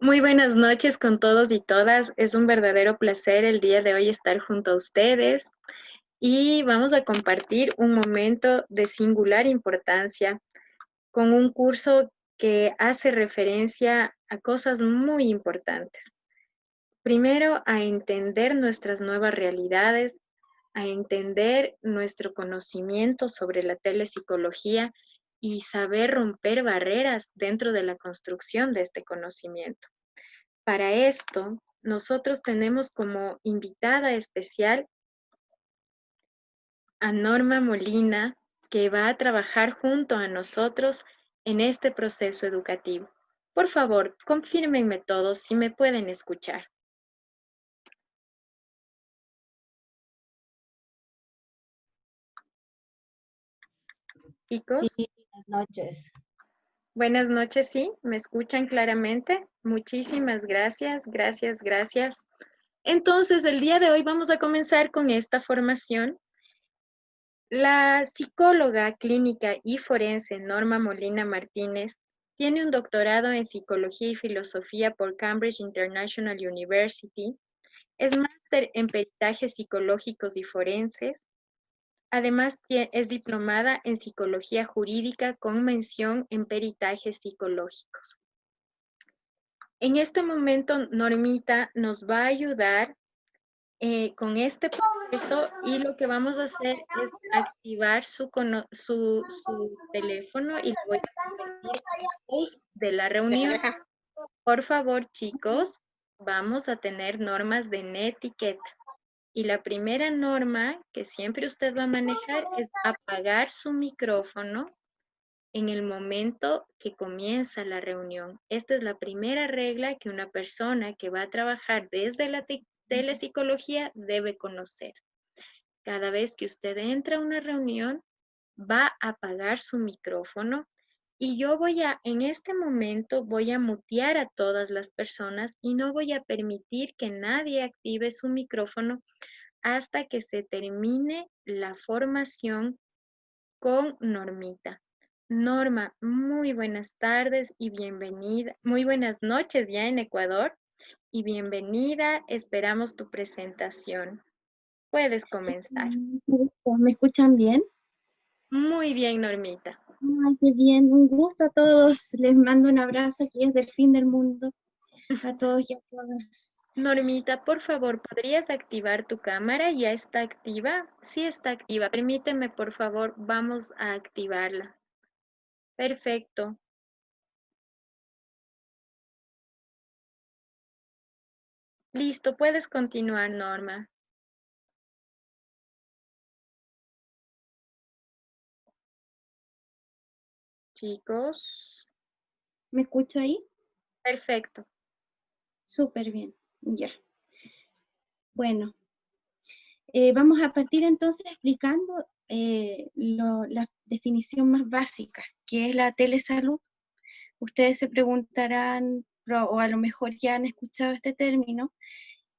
Muy buenas noches con todos y todas. Es un verdadero placer el día de hoy estar junto a ustedes y vamos a compartir un momento de singular importancia con un curso que hace referencia a cosas muy importantes. Primero, a entender nuestras nuevas realidades, a entender nuestro conocimiento sobre la telepsicología y saber romper barreras dentro de la construcción de este conocimiento. Para esto, nosotros tenemos como invitada especial a Norma Molina, que va a trabajar junto a nosotros en este proceso educativo. Por favor, confírmenme todos si me pueden escuchar. Sí, Chicos, buenas noches. buenas noches, ¿sí? ¿Me escuchan claramente? Muchísimas gracias, gracias, gracias. Entonces, el día de hoy vamos a comenzar con esta formación. La psicóloga clínica y forense Norma Molina Martínez tiene un doctorado en Psicología y Filosofía por Cambridge International University. Es máster en peritajes psicológicos y forenses. Además, es diplomada en Psicología Jurídica con mención en peritajes psicológicos. En este momento, Normita nos va a ayudar con este proceso y lo que vamos a hacer es activar su teléfono y le voy a compartir el host de la reunión. Por favor, chicos, vamos a tener normas de netiqueta. Y la primera norma que siempre usted va a manejar es apagar su micrófono en el momento que comienza la reunión. Esta es la primera regla que una persona que va a trabajar desde la telepsicología debe conocer. Cada vez que usted entra a una reunión, va a apagar su micrófono y yo en este momento, voy a mutear a todas las personas y no voy a permitir que nadie active su micrófono hasta que se termine la formación con Normita. Norma, muy buenas tardes y bienvenida. Muy buenas noches ya en Ecuador y bienvenida. Esperamos tu presentación. Puedes comenzar. ¿Me escuchan bien? Muy bien, Normita. Ay, qué bien, un gusto a todos. Les mando un abrazo aquí desde el fin del mundo, a todos y a todas. Normita, por favor, ¿podrías activar tu cámara? ¿Ya está activa? Sí está activa. Permíteme, por favor, vamos a activarla. Perfecto. Listo, puedes continuar, Norma. Chicos, ¿Me escucho ahí? perfecto. Súper bien, ya. Bueno, vamos a partir entonces explicando la definición más básica, que es la telesalud. Ustedes se preguntarán, o a lo mejor ya han escuchado este término,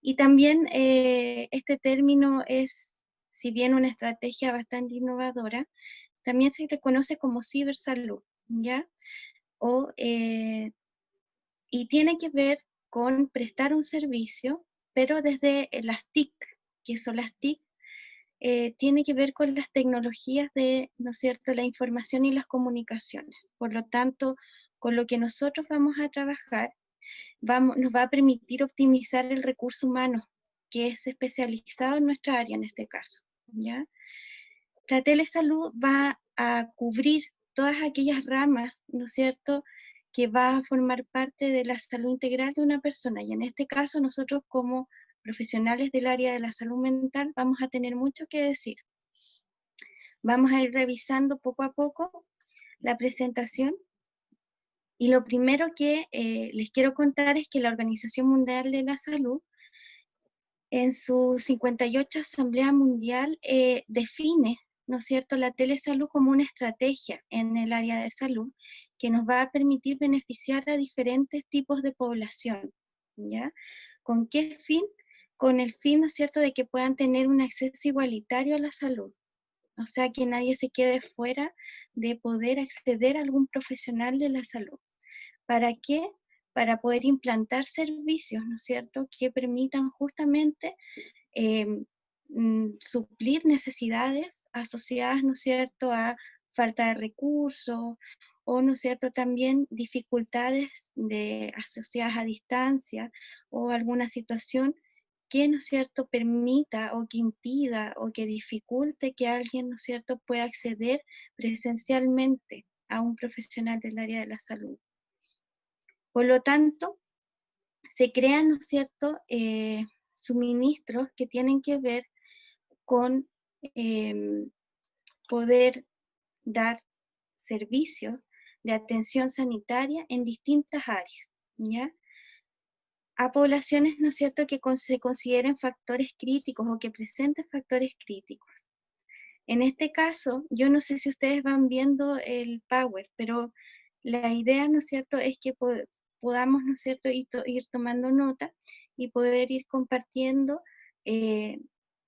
y también este término es, si bien una estrategia bastante innovadora, también se le conoce como cibersalud, ¿ya? O, y tiene que ver con prestar un servicio, pero desde las TIC, que son las TIC, tiene que ver con las tecnologías de, ¿no es cierto?, la información y las comunicaciones. Por lo tanto, con lo que nosotros vamos a trabajar, nos va a permitir optimizar el recurso humano, que es especializado en nuestra área en este caso, ¿ya? La telesalud va a cubrir todas aquellas ramas, ¿no es cierto?, que va a formar parte de la salud integral de una persona. Y en este caso, nosotros como profesionales del área de la salud mental vamos a tener mucho que decir. Vamos a ir revisando poco a poco la presentación. Y lo primero que les quiero contar es que la Organización Mundial de la Salud, en su 58 Asamblea Mundial, define, ¿no es cierto?, la telesalud como una estrategia en el área de salud que nos va a permitir beneficiar a diferentes tipos de población, ¿ya? ¿Con qué fin? Con el fin, ¿no es cierto?, de que puedan tener un acceso igualitario a la salud. O sea, que nadie se quede fuera de poder acceder a algún profesional de la salud. ¿Para qué? para poder implantar servicios, ¿no es cierto?, que permitan justamente suplir necesidades asociadas, ¿no es cierto?, a falta de recursos, o, ¿no es cierto?, también dificultades asociadas a distancia, o alguna situación que, ¿no es cierto?, permita o que impida o que dificulte que alguien, ¿no es cierto?, pueda acceder presencialmente a un profesional del área de la salud. Por lo tanto, se crean, ¿no es cierto?, suministros que tienen que ver con poder dar servicios de atención sanitaria en distintas áreas, ¿ya? A poblaciones, ¿no es cierto?, que se consideren factores críticos o que presenten factores críticos. En este caso, yo no sé si ustedes van viendo el Power, pero la idea, ¿no es cierto?, es que podamos, ¿no es cierto?, ir tomando nota y poder ir compartiendo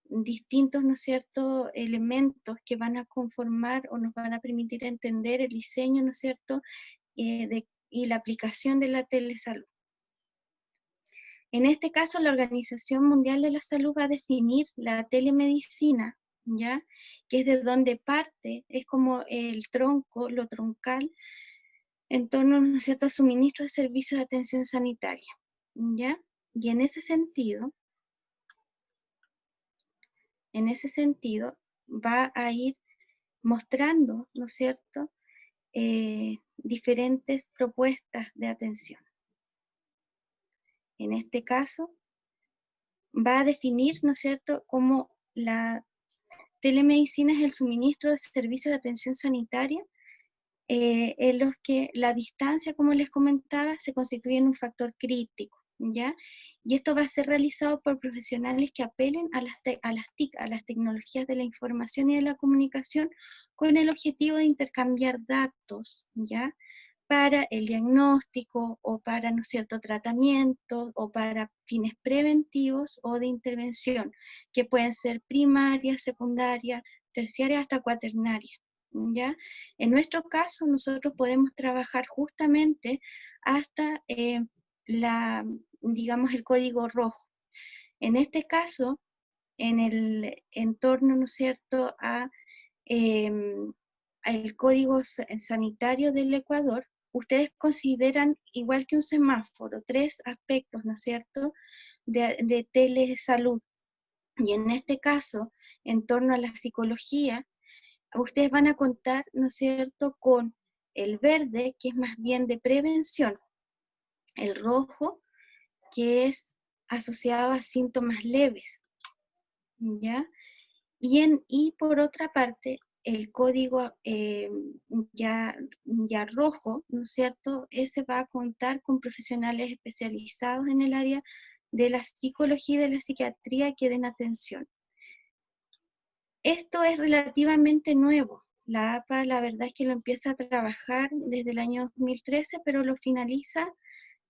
distintos, ¿no es cierto?, elementos que van a conformar o nos van a permitir entender el diseño, ¿no es cierto?, y la aplicación de la telesalud. En este caso, la Organización Mundial de la Salud va a definir la telemedicina, ¿ya?, que es de donde parte, es como el tronco, lo troncal, en torno, ¿no es cierto?, al suministro de servicios de atención sanitaria, ¿ya? Y en ese sentido, va a ir mostrando, ¿no es cierto?, diferentes propuestas de atención. En este caso, va a definir, ¿no es cierto?, cómo la telemedicina es el suministro de servicios de atención sanitaria en los que la distancia, como les comentaba, se constituye en un factor crítico, ¿ya? Y esto va a ser realizado por profesionales que apelen a las TIC, a las tecnologías de la información y de la comunicación, con el objetivo de intercambiar datos, ¿ya?, para el diagnóstico o para, ¿no es cierto?, tratamiento o para fines preventivos o de intervención, que pueden ser primarias, secundarias, terciarias hasta cuaternarias, ¿ya? En nuestro caso, nosotros podemos trabajar justamente hasta digamos, el código rojo. En este caso, en el entorno, ¿no es cierto?, el código sanitario del Ecuador, ustedes consideran, igual que un semáforo, 3 aspectos, ¿no es cierto?, de telesalud. Y en este caso, en torno a la psicología, ustedes van a contar, ¿no es cierto?, con el verde, que es más bien de prevención, el rojo, que es asociado a síntomas leves, ¿ya? Y por otra parte, el código ya rojo, ¿no es cierto?, ese va a contar con profesionales especializados en el área de la psicología y de la psiquiatría que den atención. Esto es relativamente nuevo. La APA, la verdad es que lo empieza a trabajar desde el año 2013, pero lo finaliza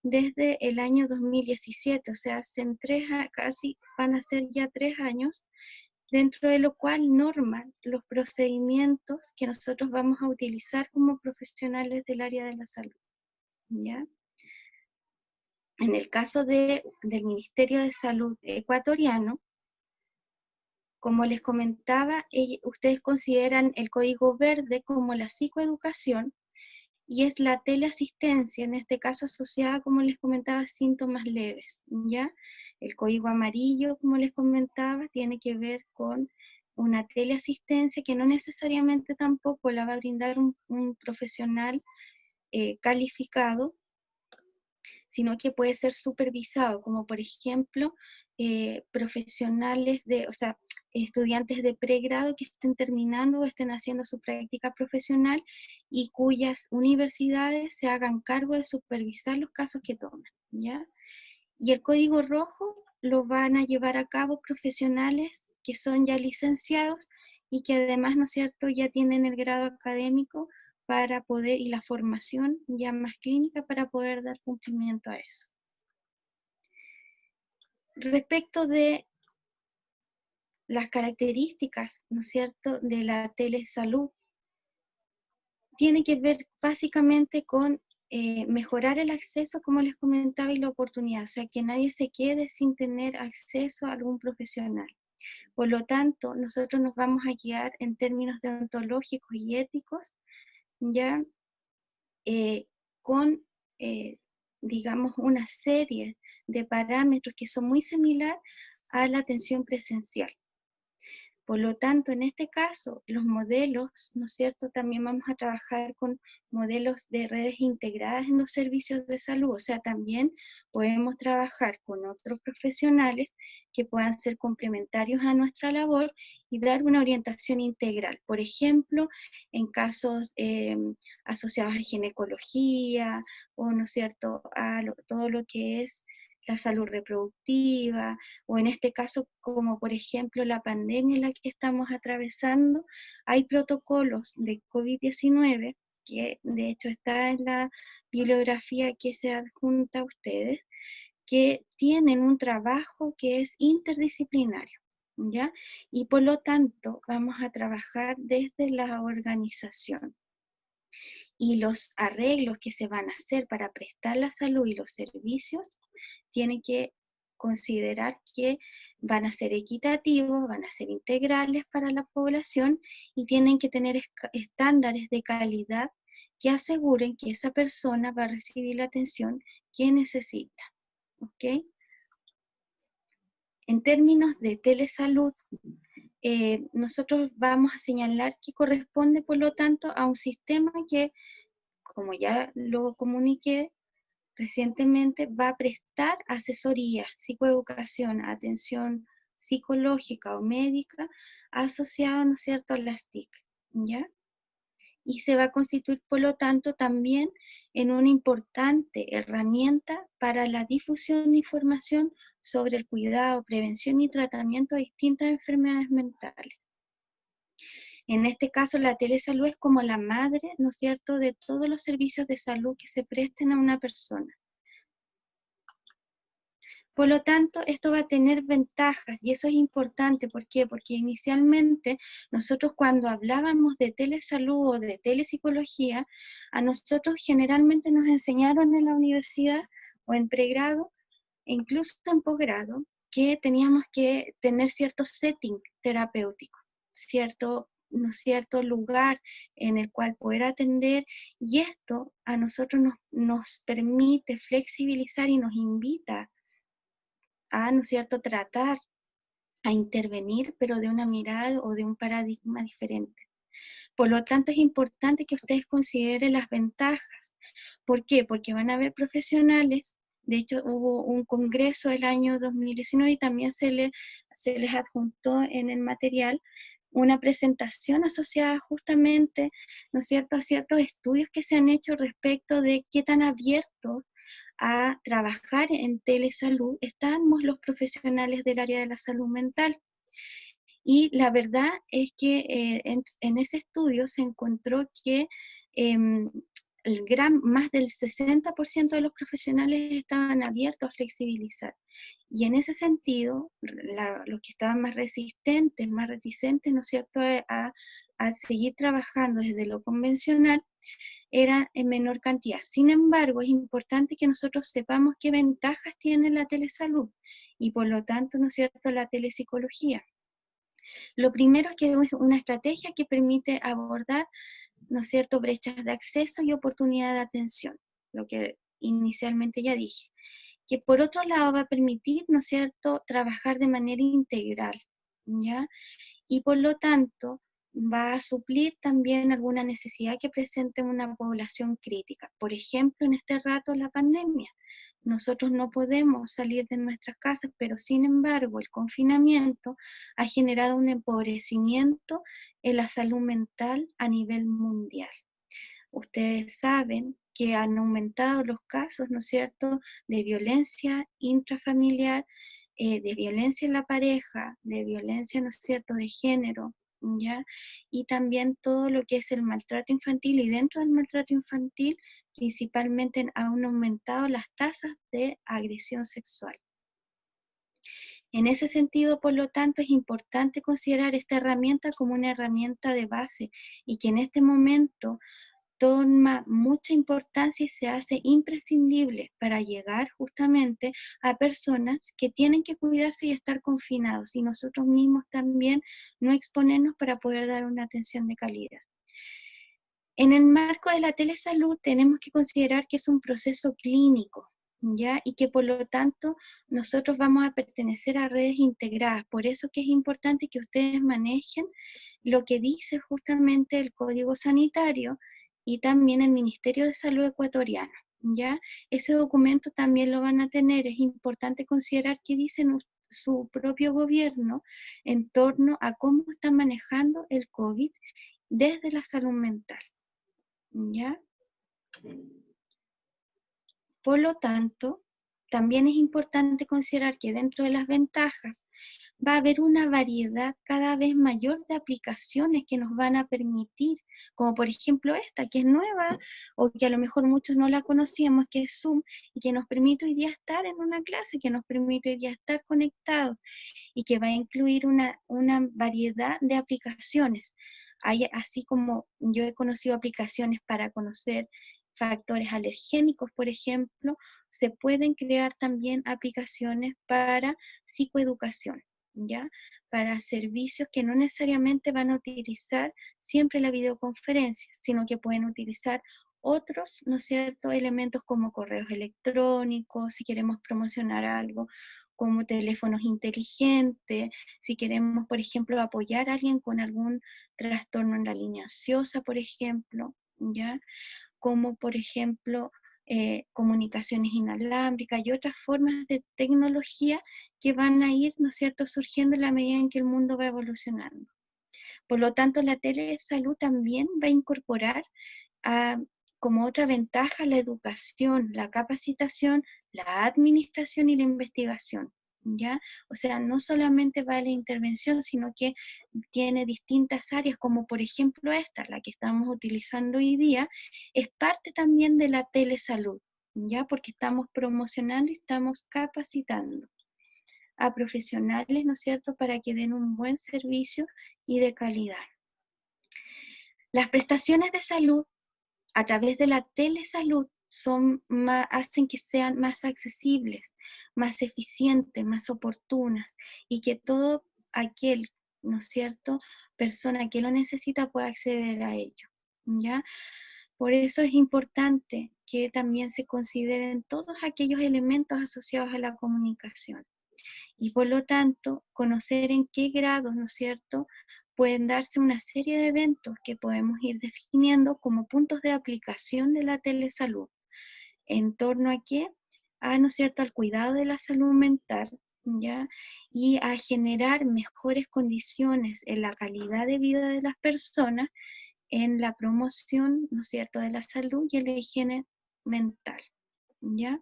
desde el año 2017, o sea, casi van a ser ya 3 años, dentro de lo cual norman los procedimientos que nosotros vamos a utilizar como profesionales del área de la salud, ¿ya? En el caso del Ministerio de Salud ecuatoriano, como les comentaba, ustedes consideran el código verde como la psicoeducación, y es la teleasistencia, en este caso asociada, como les comentaba, a síntomas leves, ¿ya? El código amarillo, como les comentaba, tiene que ver con una teleasistencia que no necesariamente tampoco la va a brindar un profesional calificado, sino que puede ser supervisado, como por ejemplo, estudiantes de pregrado que estén terminando o estén haciendo su práctica profesional y cuyas universidades se hagan cargo de supervisar los casos que toman, ¿ya? Y el código rojo lo van a llevar a cabo profesionales que son ya licenciados y que además, ¿no es cierto?, ya tienen el grado académico para poder, y la formación ya más clínica para poder dar cumplimiento a eso. Respecto de las características, ¿no es cierto?, de la telesalud, tiene que ver básicamente con mejorar el acceso, como les comentaba, y la oportunidad, o sea, que nadie se quede sin tener acceso a algún profesional. Por lo tanto, nosotros nos vamos a guiar en términos deontológicos y éticos, ya con, digamos, una serie de parámetros que son muy similares a la atención presencial. Por lo tanto, en este caso, los modelos, ¿no es cierto? También vamos a trabajar con modelos de redes integradas en los servicios de salud, o sea, también podemos trabajar con otros profesionales que puedan ser complementarios a nuestra labor y dar una orientación integral. Por ejemplo, en casos asociados a ginecología o, ¿no es cierto?, a todo lo que es la salud reproductiva, o en este caso, como por ejemplo la pandemia en la que estamos atravesando, hay protocolos de COVID-19, que de hecho está en la bibliografía que se adjunta a ustedes, que tienen un trabajo que es interdisciplinario, ¿ya? Y por lo tanto vamos a trabajar desde la organización. Y los arreglos que se van a hacer para prestar la salud y los servicios tienen que considerar que van a ser equitativos, van a ser integrales para la población y tienen que tener estándares de calidad que aseguren que esa persona va a recibir la atención que necesita. ¿Ok? En términos de telesalud, nosotros vamos a señalar que corresponde, por lo tanto, a un sistema que, como ya lo comuniqué recientemente, va a prestar asesoría, psicoeducación, atención psicológica o médica asociada, ¿no es cierto?, a las TIC, ¿ya? Y se va a constituir, por lo tanto, también en una importante herramienta para la difusión de información sobre el cuidado, prevención y tratamiento de distintas enfermedades mentales. En este caso, la telesalud es como la madre, ¿no es cierto?, de todos los servicios de salud que se presten a una persona. Por lo tanto, esto va a tener ventajas y eso es importante. ¿Por qué? Porque inicialmente nosotros cuando hablábamos de telesalud o de telepsicología, a nosotros generalmente nos enseñaron en la universidad o en pregrado e incluso en posgrado que teníamos que tener cierto setting terapéutico, ¿no es cierto?, lugar en el cual poder atender, y esto a nosotros nos permite flexibilizar y nos invita a, ¿no es cierto?, tratar, a intervenir, pero de una mirada o de un paradigma diferente. Por lo tanto, es importante que ustedes consideren las ventajas. ¿Por qué? Porque van a haber profesionales, de hecho hubo un congreso el año 2019 y también se les adjuntó en el material una presentación asociada justamente, ¿no es cierto?, a ciertos estudios que se han hecho respecto de qué tan abiertos a trabajar en telesalud estamos los profesionales del área de la salud mental. Y la verdad es que en ese estudio se encontró que más del 60% de los profesionales estaban abiertos a flexibilizar. Y en ese sentido, los que estaban más resistentes, más reticentes, ¿no es cierto?, a seguir trabajando desde lo convencional, era en menor cantidad. Sin embargo, es importante que nosotros sepamos qué ventajas tiene la telesalud y por lo tanto, ¿no es cierto?, la telepsicología. Lo primero es que es una estrategia que permite abordar, ¿no es cierto?, brechas de acceso y oportunidad de atención, lo que inicialmente ya dije. Que por otro lado va a permitir, ¿no es cierto?, trabajar de manera integral, ¿ya? Y por lo tanto va a suplir también alguna necesidad que presente una población crítica. Por ejemplo, en este rato la pandemia. Nosotros no podemos salir de nuestras casas, pero sin embargo el confinamiento ha generado un empobrecimiento en la salud mental a nivel mundial. Ustedes saben que han aumentado los casos, ¿no es cierto?, de violencia intrafamiliar, de violencia en la pareja, de violencia, ¿no es cierto?, de género, ¿ya? Y también todo lo que es el maltrato infantil, y dentro del maltrato infantil principalmente han aumentado las tasas de agresión sexual. En ese sentido, por lo tanto, es importante considerar esta herramienta como una herramienta de base y que en este momento toma mucha importancia y se hace imprescindible para llegar justamente a personas que tienen que cuidarse y estar confinados, y nosotros mismos también no exponernos para poder dar una atención de calidad. En el marco de la telesalud tenemos que considerar que es un proceso clínico, ¿ya? Y que por lo tanto nosotros vamos a pertenecer a redes integradas. Por eso que es importante que ustedes manejen lo que dice justamente el Código Sanitario y también el Ministerio de Salud ecuatoriano, ¿ya? Ese documento también lo van a tener. Es importante considerar qué dicen su propio gobierno en torno a cómo están manejando el COVID desde la salud mental, ¿ya? Por lo tanto, también es importante considerar que dentro de las ventajas va a haber una variedad cada vez mayor de aplicaciones que nos van a permitir, como por ejemplo esta, que es nueva, o que a lo mejor muchos no la conocíamos, que es Zoom, y que nos permite hoy día estar en una clase, que nos permite hoy día estar conectados, y que va a incluir una variedad de aplicaciones. Hay, así como yo he conocido aplicaciones para conocer factores alergénicos, por ejemplo, se pueden crear también aplicaciones para psicoeducación, ¿ya? Para servicios que no necesariamente van a utilizar siempre la videoconferencia, sino que pueden utilizar otros, ¿no es cierto?, elementos como correos electrónicos, si queremos promocionar algo, como teléfonos inteligentes, si queremos, por ejemplo, apoyar a alguien con algún trastorno en la línea ansiosa, por ejemplo, ¿ya? Como por ejemplo comunicaciones inalámbricas y otras formas de tecnología que van a ir, ¿no es cierto?, surgiendo en la medida en que el mundo va evolucionando. Por lo tanto, la telesalud también va a incorporar como otra ventaja la educación, la capacitación, la administración y la investigación, ¿ya? O sea, no solamente va la intervención, sino que tiene distintas áreas, como por ejemplo esta, la que estamos utilizando hoy día, es parte también de la telesalud, ¿ya? Porque estamos promocionando y estamos capacitando a profesionales, ¿no es cierto?, para que den un buen servicio y de calidad. Las prestaciones de salud a través de la telesalud hacen que sean más accesibles, más eficientes, más oportunas, y que todo aquel, ¿no es cierto?, persona que lo necesita pueda acceder a ello, ¿ya? Por eso es importante que también se consideren todos aquellos elementos asociados a la comunicación. Y por lo tanto, conocer en qué grados, ¿no es cierto?, pueden darse una serie de eventos que podemos ir definiendo como puntos de aplicación de la telesalud. ¿En torno a qué? ¿No es cierto?, al cuidado de la salud mental, ¿ya? Y a generar mejores condiciones en la calidad de vida de las personas, en la promoción, ¿no es cierto?, de la salud y en la higiene mental, ¿ya?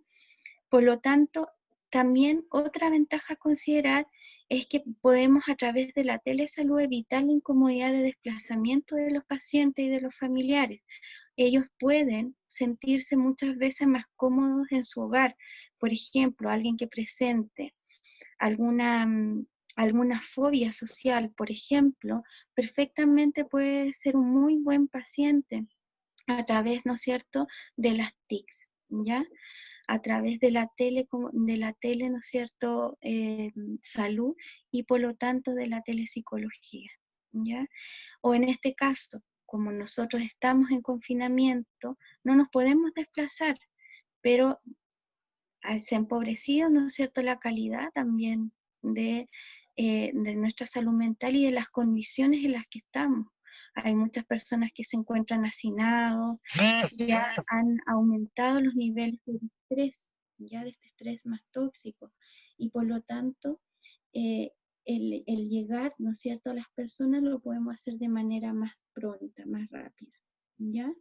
Por lo tanto, también otra ventaja a considerar es que podemos a través de la telesalud evitar la incomodidad de desplazamiento de los pacientes y de los familiares. Ellos pueden sentirse muchas veces más cómodos en su hogar. Por ejemplo, alguien que presente alguna fobia social, por ejemplo, perfectamente puede ser un muy buen paciente a través, ¿no es cierto?, de las TICs, ¿ya? A través de la tele, ¿no es cierto?, salud, y por lo tanto de la telepsicología, ¿ya? O en este caso, como nosotros estamos en confinamiento, no nos podemos desplazar, pero se ha empobrecido, ¿no es cierto?, la calidad también de nuestra salud mental y de las condiciones en las que estamos. Hay muchas personas que se encuentran hacinados, ya han aumentado los niveles de estrés, ya de este estrés más tóxico, y por lo tanto eh, el llegar, ¿no es cierto?, a las personas lo podemos hacer de manera más pronta, más rápida, ¿ya?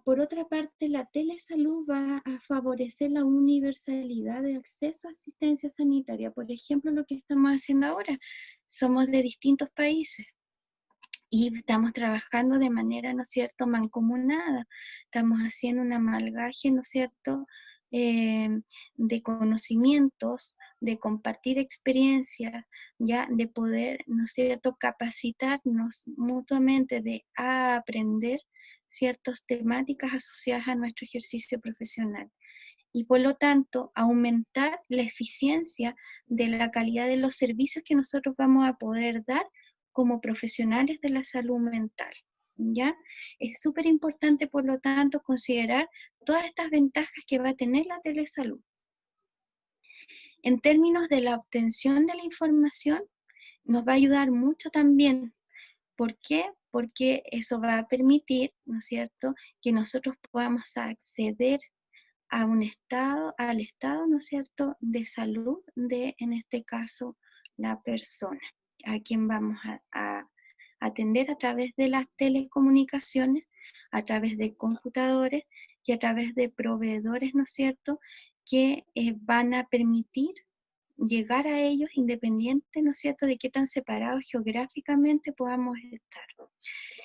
Por otra parte, la telesalud va a favorecer la universalidad de acceso a asistencia sanitaria. Por ejemplo, lo que estamos haciendo ahora, somos de distintos países y estamos trabajando de manera, ¿no es cierto?, mancomunada. Estamos haciendo un amalgaje, ¿no es cierto?, de conocimientos, de compartir experiencias, ya de poder, ¿no es cierto?, capacitarnos mutuamente, de aprender ciertas temáticas asociadas a nuestro ejercicio profesional. Y por lo tanto, aumentar la eficiencia de la calidad de los servicios que nosotros vamos a poder dar como profesionales de la salud mental. ¿Ya? Es súper importante, por lo tanto, considerar todas estas ventajas que va a tener la telesalud. En términos de la obtención de la información, nos va a ayudar mucho también. ¿Por qué? Porque eso va a permitir, ¿no es cierto?, que nosotros podamos acceder a un estado, al estado, ¿no es cierto?, de salud de, en este caso, la persona, a quien vamos a atender a través de las telecomunicaciones, a través de computadores y a través de proveedores, ¿no es cierto?, que van a permitir llegar a ellos independiente, ¿no es cierto?, de qué tan separados geográficamente podamos estar.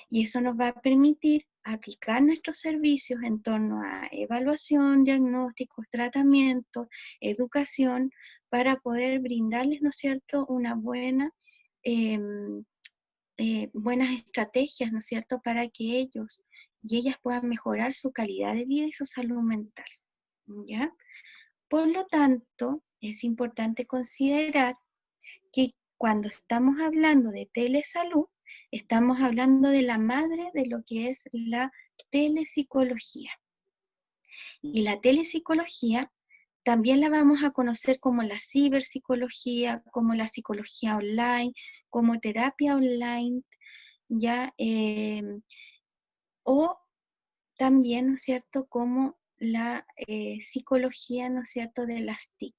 Y eso nos va a permitir aplicar nuestros servicios en torno a evaluación, diagnósticos, tratamientos, educación, para poder brindarles, ¿no es cierto?, una buena, buenas estrategias, ¿no es cierto?, para que ellos y ellas puedan mejorar su calidad de vida y su salud mental, ¿ya? Por lo tanto, es importante considerar que cuando estamos hablando de telesalud, estamos hablando de la madre de lo que es la telepsicología. Y la telepsicología también la vamos a conocer como la ciberpsicología, como la psicología online, como terapia online, ya, o también, ¿no es cierto?, como la psicología, ¿no es cierto?, de las TIC,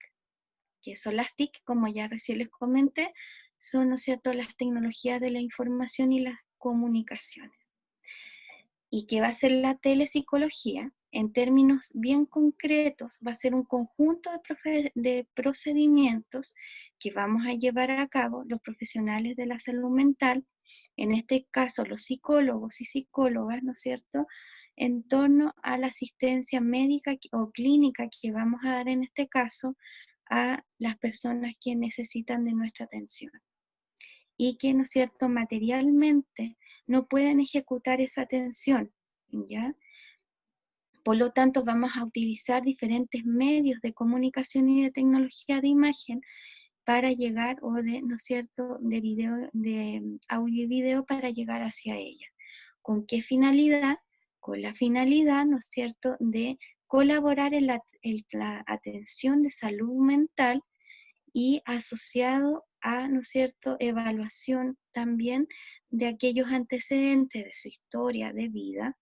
que son las TIC, como ya recién les comenté, son, ¿no es cierto?, las tecnologías de la información y las comunicaciones. ¿Y qué va a ser la telepsicología? En términos bien concretos, va a ser un conjunto de procedimientos que vamos a llevar a cabo los profesionales de la salud mental, en este caso los psicólogos y psicólogas, ¿no es cierto?, en torno a la asistencia médica o clínica que vamos a dar en este caso a las personas que necesitan de nuestra atención y que, ¿no es cierto?, materialmente no pueden ejecutar esa atención, ¿ya? Por lo tanto, vamos a utilizar diferentes medios de comunicación y de tecnología de imagen para llegar, o de, ¿no es cierto?, de video, de audio y video para llegar hacia ella. ¿Con qué finalidad? Con la finalidad, ¿no es cierto?, de colaborar en la atención de salud mental y asociado a, ¿no es cierto?, evaluación también de aquellos antecedentes de su historia de vida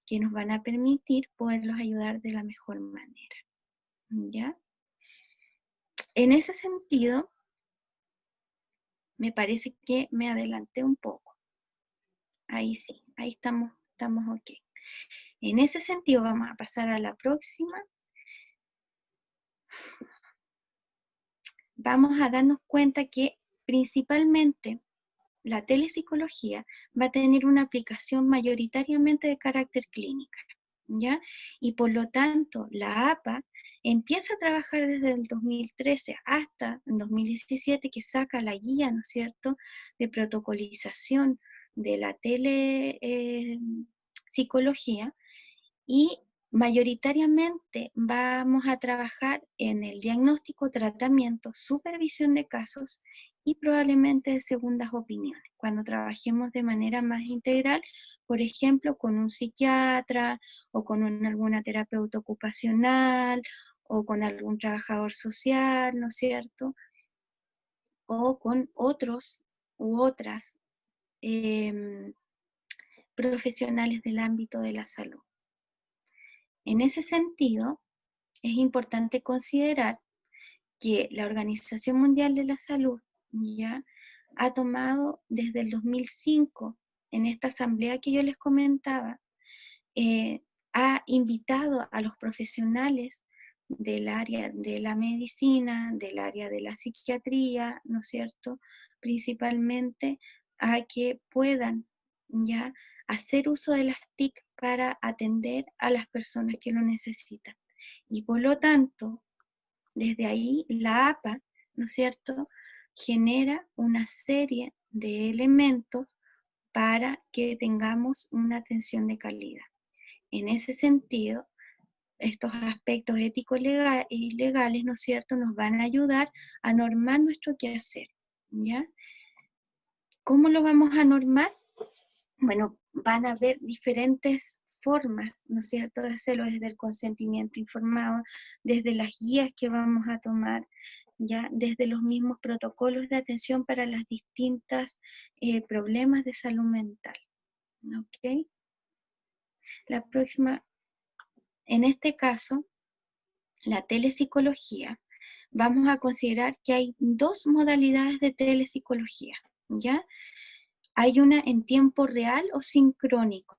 que nos van a permitir poderlos ayudar de la mejor manera, ¿ya? En ese sentido, me parece que me adelanté un poco. Ahí sí, ahí estamos ok. En ese sentido, vamos a pasar a la próxima. Vamos a darnos cuenta que principalmente la telepsicología va a tener una aplicación mayoritariamente de carácter clínica, ¿ya? Y por lo tanto, la APA empieza a trabajar desde el 2013 hasta el 2017, que saca la guía, ¿no es cierto?, de protocolización de la telepsicología, y mayoritariamente vamos a trabajar en el diagnóstico, tratamiento, supervisión de casos y probablemente de segundas opiniones. Cuando trabajemos de manera más integral, por ejemplo, con un psiquiatra o con alguna terapeuta ocupacional o con algún trabajador social, ¿no es cierto? O con otros u otras profesionales del ámbito de la salud. En ese sentido, es importante considerar que la Organización Mundial de la Salud ya ha tomado desde el 2005, en esta asamblea que yo les comentaba, ha invitado a los profesionales del área de la medicina, del área de la psiquiatría, ¿no es cierto?, principalmente a que puedan ya hacer uso de las TIC para atender a las personas que lo necesitan. Y por lo tanto, desde ahí la APA, ¿no es cierto?, genera una serie de elementos para que tengamos una atención de calidad. En ese sentido, estos aspectos éticos y legales, ¿no es cierto?, nos van a ayudar a normar nuestro quehacer, ¿ya? ¿Cómo lo vamos a normar? Bueno, van a haber diferentes formas, ¿no es cierto?, de hacerlo, desde el consentimiento informado, desde las guías que vamos a tomar, ya desde los mismos protocolos de atención para las distintas problemas de salud mental. ¿Ok? La próxima, en este caso, la telepsicología, vamos a considerar que hay dos modalidades de telepsicología, ¿ya? Hay una en tiempo real o sincrónico.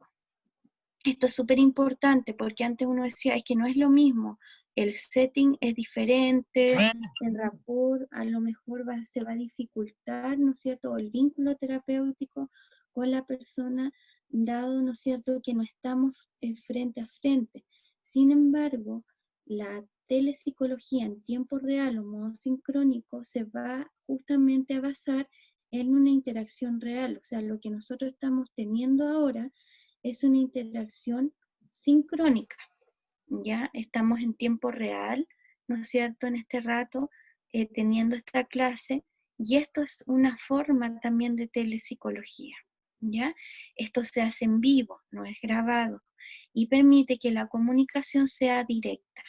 Esto es súper importante porque antes uno decía, es que no es lo mismo, el setting es diferente, el rapport a lo mejor se va a dificultar, ¿no es cierto?, o el vínculo terapéutico con la persona, dado, ¿no es cierto?, que no estamos frente a frente. Sin embargo, la telepsicología en tiempo real o modo sincrónico se va justamente a basar en una interacción real, o sea, lo que nosotros estamos teniendo ahora es una interacción sincrónica, ¿ya? Estamos en tiempo real, ¿no es cierto?, en este rato, teniendo esta clase, y esto es una forma también de telepsicología, ¿ya? Esto se hace en vivo, no es grabado, y permite que la comunicación sea directa.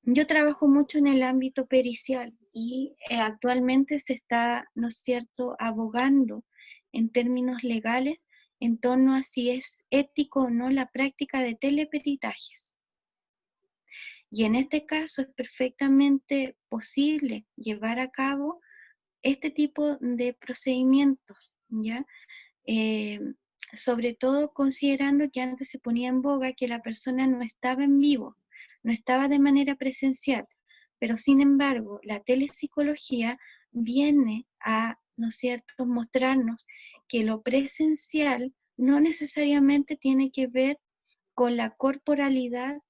Yo trabajo mucho en el ámbito pericial y actualmente se está, ¿no es cierto?, abogando en términos legales en torno a si es ético o no la práctica de teleperitajes. Y en este caso es perfectamente posible llevar a cabo este tipo de procedimientos, ¿ya? Sobre todo considerando que antes se ponía en boga que la persona no estaba en vivo, no estaba de manera presencial, pero sin embargo la telepsicología viene a, ¿no es cierto?, mostrarnos que lo presencial no necesariamente tiene que ver con la corporalidad,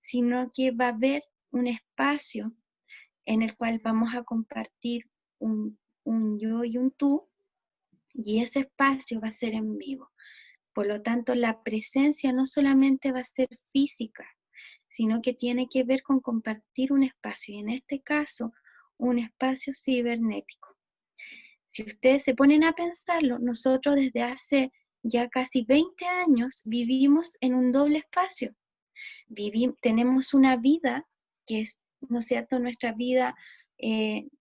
sino que va a haber un espacio en el cual vamos a compartir un yo y un tú, y ese espacio va a ser en vivo. Por lo tanto, la presencia no solamente va a ser física, sino que tiene que ver con compartir un espacio, y en este caso, un espacio cibernético. Si ustedes se ponen a pensarlo, nosotros desde hace ya casi 20 años vivimos en un doble espacio. Tenemos una vida que es, ¿no es cierto?, nuestra vida,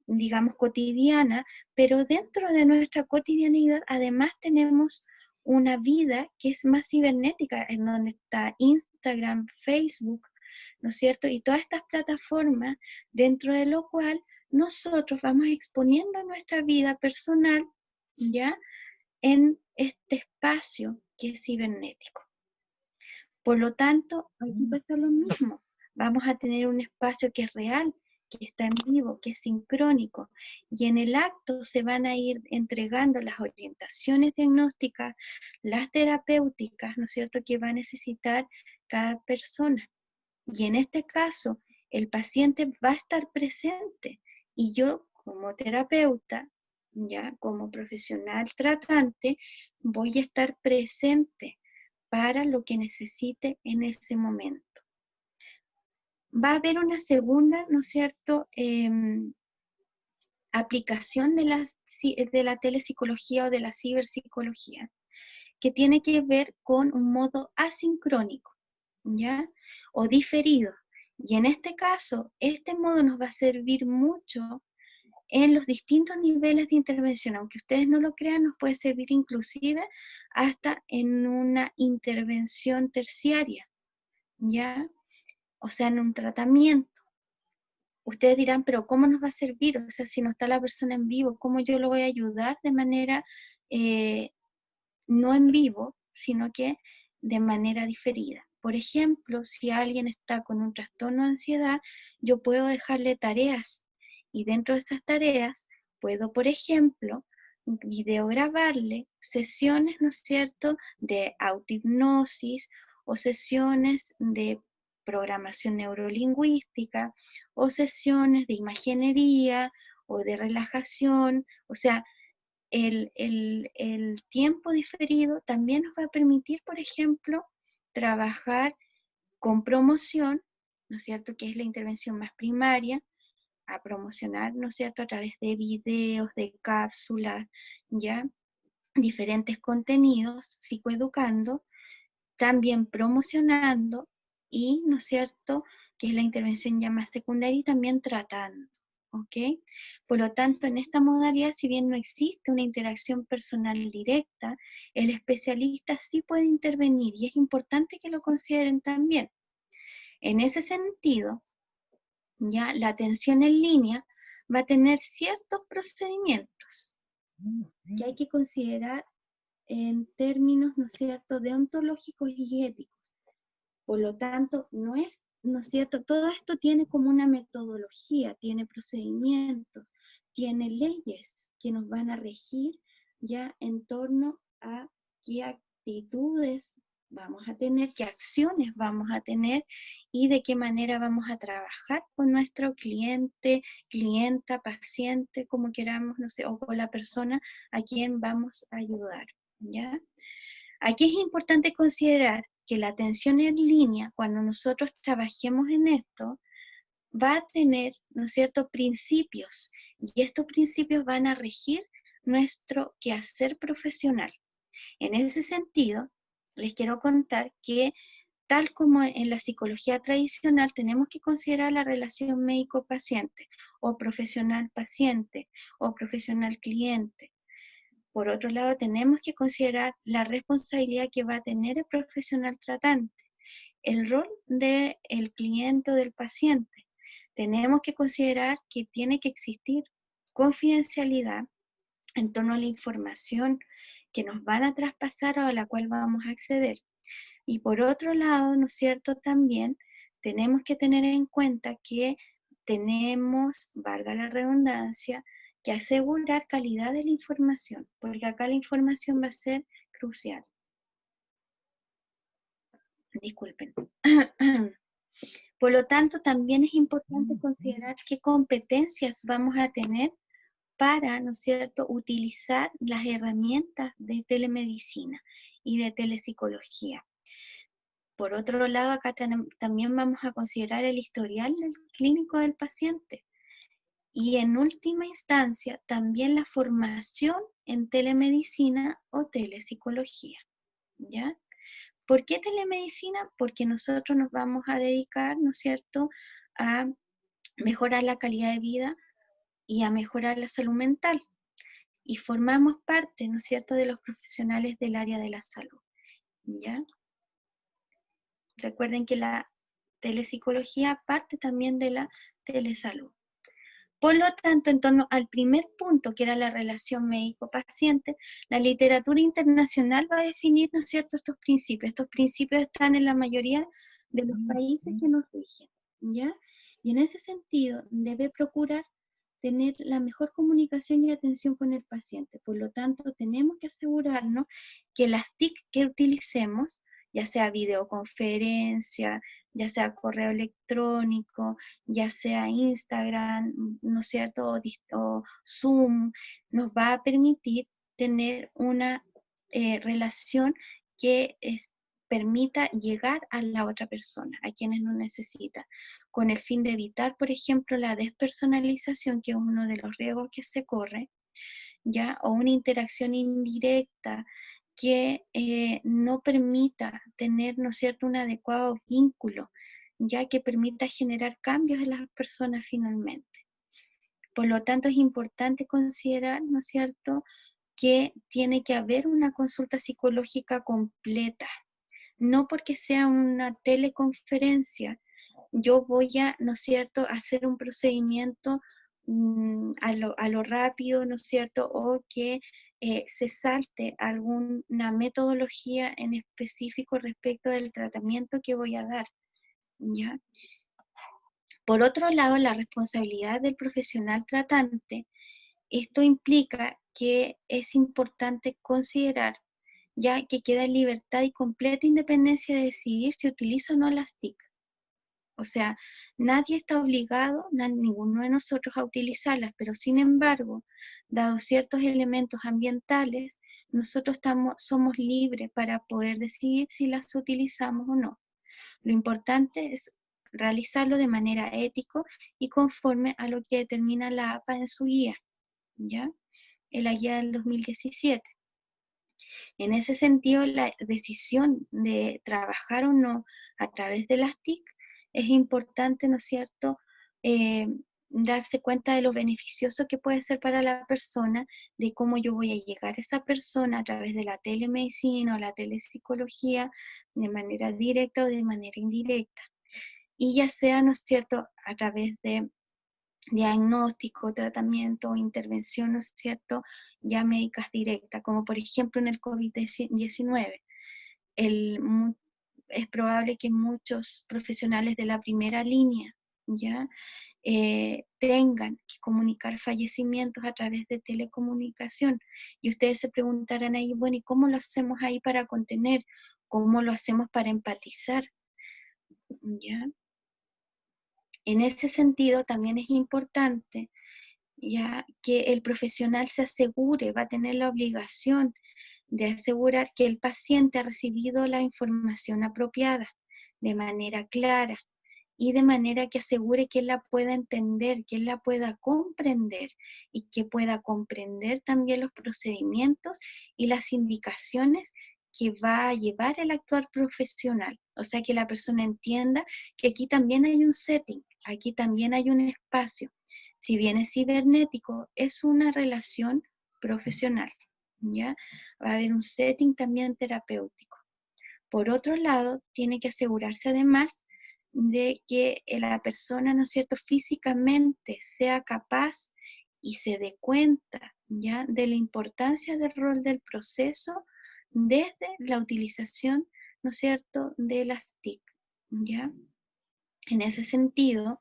digamos, cotidiana, pero dentro de nuestra cotidianidad además tenemos una vida que es más cibernética, en donde está Instagram, Facebook, ¿no es cierto?, y todas estas plataformas, dentro de lo cual nosotros vamos exponiendo nuestra vida personal, ¿ya?, en este espacio que es cibernético. Por lo tanto, aquí pasa lo mismo. Vamos a tener un espacio que es real, que está en vivo, que es sincrónico, y en el acto se van a ir entregando las orientaciones diagnósticas, las terapéuticas, ¿no es cierto?, que va a necesitar cada persona. Y en este caso, el paciente va a estar presente, y yo como terapeuta, ya como profesional tratante, voy a estar presente para lo que necesite en ese momento. Va a haber una segunda, ¿no es cierto?, aplicación de la telepsicología o de la ciberpsicología, que tiene que ver con un modo asincrónico, ¿ya?, o diferido. Y en este caso, este modo nos va a servir mucho en los distintos niveles de intervención. Aunque ustedes no lo crean, nos puede servir inclusive hasta en una intervención terciaria, ¿ya? O sea, en un tratamiento. Ustedes dirán, pero ¿cómo nos va a servir? O sea, si no está la persona en vivo, ¿cómo yo lo voy a ayudar de manera no en vivo, sino que de manera diferida? Por ejemplo, si alguien está con un trastorno de ansiedad, yo puedo dejarle tareas, y dentro de esas tareas puedo, por ejemplo, videograbarle sesiones, ¿no es cierto?, de autohipnosis o sesiones de programación neurolingüística, o sesiones de imaginería, o de relajación. O sea, el tiempo diferido también nos va a permitir, por ejemplo, trabajar con promoción, ¿no es cierto?, que es la intervención más primaria, a promocionar, ¿no es cierto?, a través de videos, de cápsulas, ya, diferentes contenidos, psicoeducando, también promocionando y, ¿no es cierto?, que es la intervención ya más secundaria y también tratando, ¿ok? Por lo tanto, en esta modalidad, si bien no existe una interacción personal directa, el especialista sí puede intervenir y es importante que lo consideren también. En ese sentido, ya la atención en línea va a tener ciertos procedimientos que hay que considerar en términos, ¿no es cierto?, deontológicos y éticos. Por lo tanto, no es cierto, todo esto tiene como una metodología, tiene procedimientos, tiene leyes que nos van a regir ya en torno a qué actitudes vamos a tener, qué acciones vamos a tener y de qué manera vamos a trabajar con nuestro cliente, clienta, paciente, como queramos, no sé, o con la persona a quien vamos a ayudar, ¿ya? Aquí es importante considerar que la atención en línea, cuando nosotros trabajemos en esto, va a tener, ¿no es cierto?, principios, y estos principios van a regir nuestro quehacer profesional. En ese sentido, les quiero contar que, tal como en la psicología tradicional, tenemos que considerar la relación médico-paciente, o profesional-paciente, o profesional-cliente. Por otro lado, tenemos que considerar la responsabilidad que va a tener el profesional tratante, el rol del cliente o del paciente. Tenemos que considerar que tiene que existir confidencialidad en torno a la información que nos van a traspasar o a la cual vamos a acceder. Y por otro lado, ¿no es cierto?, también tenemos que tener en cuenta que tenemos, valga la redundancia, que asegurar calidad de la información, porque acá la información va a ser crucial. Disculpen. Por lo tanto, también es importante considerar qué competencias vamos a tener para, ¿no es cierto?, utilizar las herramientas de telemedicina y de telepsicología. Por otro lado, acá también vamos a considerar el historial del clínico del paciente. Y en última instancia, también la formación en telemedicina o telepsicología, ¿ya? ¿Por qué telemedicina? Porque nosotros nos vamos a dedicar, ¿no es cierto?, a mejorar la calidad de vida y a mejorar la salud mental. Y formamos parte, ¿no es cierto?, de los profesionales del área de la salud, ¿ya? Recuerden que la telepsicología parte también de la telesalud. Por lo tanto, en torno al primer punto, que era la relación médico-paciente, la literatura internacional va a definir, ¿no es cierto?, estos principios. Estos principios están en la mayoría de los países que nos rigen, ¿ya? Y en ese sentido, debe procurar tener la mejor comunicación y atención con el paciente. Por lo tanto, tenemos que asegurarnos que las TIC que utilicemos, ya sea videoconferencia, ya sea correo electrónico, ya sea Instagram, ¿no es cierto?, o Zoom, nos va a permitir tener una relación que permita llegar a la otra persona, a quienes nos necesita, con el fin de evitar, por ejemplo, la despersonalización, que es uno de los riesgos que se corre, ¿ya?, o una interacción indirecta que no permita tener, ¿no es cierto?, un adecuado vínculo, ya que permita generar cambios en las personas finalmente. Por lo tanto, es importante considerar, ¿no es cierto?, que tiene que haber una consulta psicológica completa. No porque sea una teleconferencia, yo voy a, ¿no es cierto?, hacer un procedimiento a lo rápido, ¿no es cierto?, o que se salte alguna metodología en específico respecto del tratamiento que voy a dar, ¿ya? Por otro lado, la responsabilidad del profesional tratante, esto implica que es importante considerar ya que queda en libertad y completa independencia de decidir si utiliza o no las TIC. O sea, nadie está obligado, ninguno de nosotros a utilizarlas, pero sin embargo, dado ciertos elementos ambientales, nosotros somos libres para poder decidir si las utilizamos o no. Lo importante es realizarlo de manera ético y conforme a lo que determina la APA en su guía, ¿ya? En la guía del 2017. En ese sentido, la decisión de trabajar o no a través de las TIC es importante, ¿no es cierto?, darse cuenta de lo beneficioso que puede ser para la persona, de cómo yo voy a llegar a esa persona a través de la telemedicina o la telepsicología, de manera directa o de manera indirecta. Y ya sea, ¿no es cierto?, a través de diagnóstico, tratamiento o intervención, ¿no es cierto?, ya médicas directas, como por ejemplo en el COVID-19. Es probable que muchos profesionales de la primera línea ya tengan que comunicar fallecimientos a través de telecomunicación. Y ustedes se preguntarán ahí, bueno, ¿y cómo lo hacemos ahí para contener? ¿Cómo lo hacemos para empatizar? ¿Ya? En ese sentido también es importante ya que el profesional se asegure, va a tener la obligación de asegurar que el paciente ha recibido la información apropiada de manera clara y de manera que asegure que él la pueda entender, que él la pueda comprender y que pueda comprender también los procedimientos y las indicaciones que va a llevar el actuar profesional. O sea, que la persona entienda que aquí también hay un setting, aquí también hay un espacio. Si bien es cibernético, es una relación profesional, ¿ya? Va a haber un setting también terapéutico. Por otro lado, tiene que asegurarse además de que la persona, ¿no es cierto?, físicamente sea capaz y se dé cuenta, ¿ya?, de la importancia del rol del proceso desde la utilización, ¿no es cierto?, de las TIC, ¿ya? En ese sentido,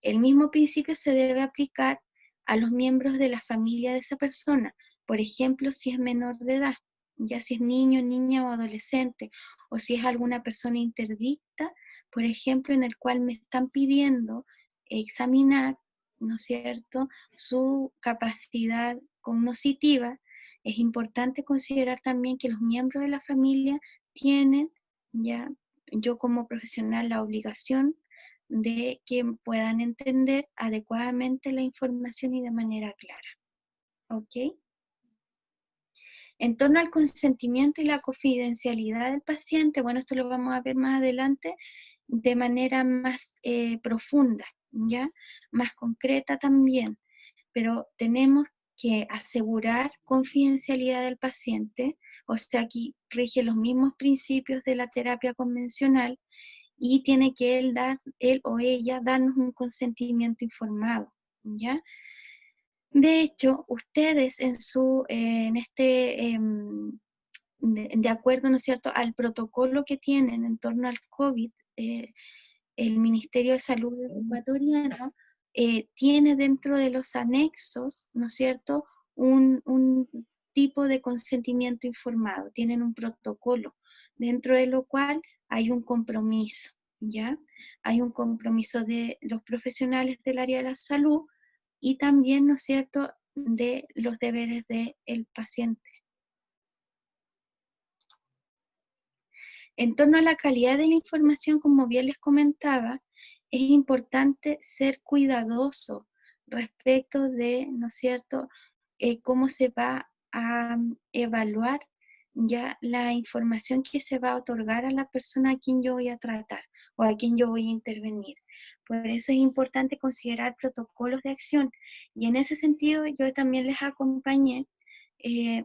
el mismo principio se debe aplicar a los miembros de la familia de esa persona, por ejemplo, si es menor de edad, ya si es niño, niña o adolescente, o si es alguna persona interdicta, por ejemplo, en el cual me están pidiendo examinar, ¿no es cierto?, su capacidad cognitiva. Es importante considerar también que los miembros de la familia tienen, ya, yo como profesional, la obligación de que puedan entender adecuadamente la información y de manera clara. ¿Ok? En torno al consentimiento y la confidencialidad del paciente, bueno, esto lo vamos a ver más adelante de manera más profunda, ¿ya? Más concreta también, pero tenemos que asegurar confidencialidad del paciente, o sea, aquí rige los mismos principios de la terapia convencional, y tiene que él o ella darnos un consentimiento informado, ¿ya? De hecho, ustedes de acuerdo, ¿no es cierto?, al protocolo que tienen en torno al COVID, el Ministerio de Salud ecuatoriano tiene dentro de los anexos, ¿no es cierto?, un tipo de consentimiento informado, tienen un protocolo, dentro de lo cual hay un compromiso, ¿ya? Hay un compromiso de los profesionales del área de la salud y también, ¿no es cierto?, de los deberes del paciente. En torno a la calidad de la información, como bien les comentaba, es importante ser cuidadoso respecto de, ¿no es cierto?, cómo se va a evaluar ya la información que se va a otorgar a la persona a quien yo voy a tratar o a quien yo voy a intervenir. Por eso es importante considerar protocolos de acción y en ese sentido yo también les acompañé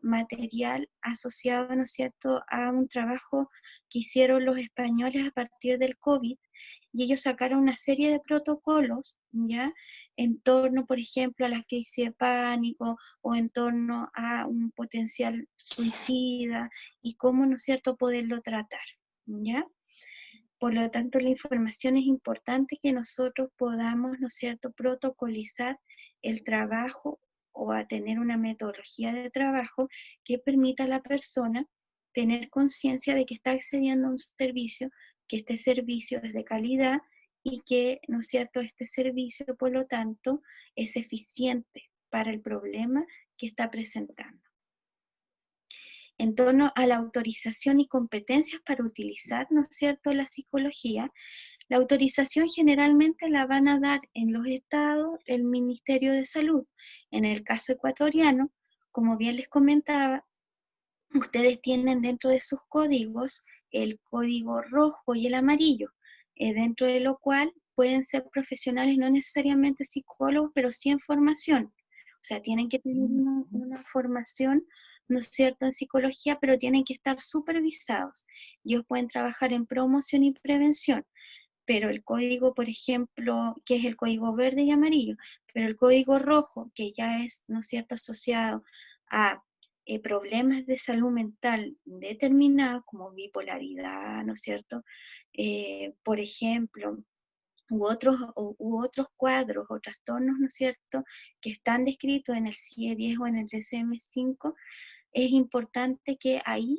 material asociado, ¿no es cierto?, a un trabajo que hicieron los españoles a partir del COVID, y ellos sacaron una serie de protocolos, ¿ya?, en torno, por ejemplo, a la crisis de pánico o en torno a un potencial suicida y cómo, ¿no es cierto?, poderlo tratar, ¿ya? Por lo tanto, la información es importante que nosotros podamos, ¿no es cierto?, protocolizar el trabajo o a tener una metodología de trabajo que permita a la persona tener conciencia de que está accediendo a un servicio, que este servicio es de calidad y que, ¿no es cierto?, este servicio, por lo tanto, es eficiente para el problema que está presentando. En torno a la autorización y competencias para utilizar, ¿no es cierto?, la psicología, la autorización generalmente la van a dar en los estados el Ministerio de Salud. En el caso ecuatoriano, como bien les comentaba, ustedes tienen dentro de sus códigos el código rojo y el amarillo, dentro de lo cual pueden ser profesionales, no necesariamente psicólogos, pero sí en formación. O sea, tienen que tener una formación, ¿no es cierto?, en psicología, pero tienen que estar supervisados. Ellos pueden trabajar en promoción y prevención, pero el código, por ejemplo, que es el código verde y amarillo, pero el código rojo, que ya es, ¿no es cierto?, asociado a problemas de salud mental determinados, como bipolaridad, ¿no es cierto?, por ejemplo, u otros cuadros o trastornos, ¿no es cierto?, que están descritos en el CIE-10 o en el DSM-5, es importante que ahí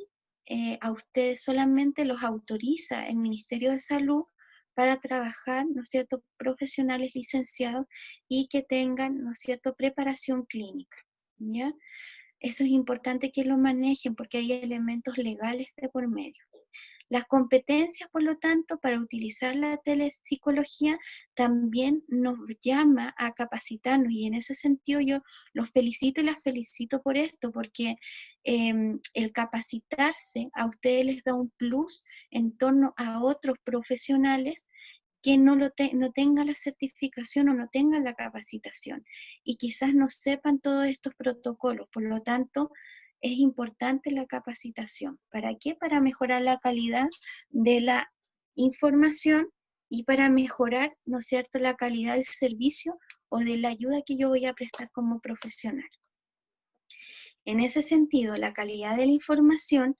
a ustedes solamente los autoriza el Ministerio de Salud para trabajar, ¿no es cierto?, profesionales licenciados y que tengan, ¿no es cierto?, preparación clínica, ¿ya? Eso es importante que lo manejen porque hay elementos legales de por medio. Las competencias, por lo tanto, para utilizar la telepsicología también nos llama a capacitarnos, y en ese sentido yo los felicito y las felicito por esto, porque el capacitarse a ustedes les da un plus en torno a otros profesionales que no tengan la certificación o no tengan la capacitación y quizás no sepan todos estos protocolos. Por lo tanto, es importante la capacitación. ¿Para qué? Para mejorar la calidad de la información y para mejorar, ¿no es cierto?, la calidad del servicio o de la ayuda que yo voy a prestar como profesional. En ese sentido, la calidad de la información,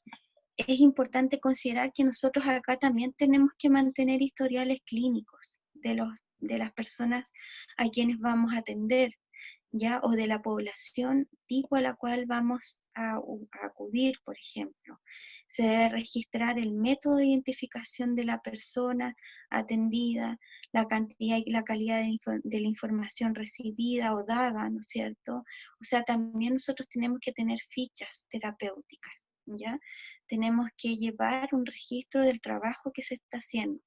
es importante considerar que nosotros acá también tenemos que mantener historiales clínicos de las personas a quienes vamos a atender, ¿ya? O de la población tipo a la cual vamos a acudir, por ejemplo. Se debe registrar el método de identificación de la persona atendida, la cantidad y la calidad de la información recibida o dada, ¿no es cierto? O sea, también nosotros tenemos que tener fichas terapéuticas, ¿ya? Tenemos que llevar un registro del trabajo que se está haciendo.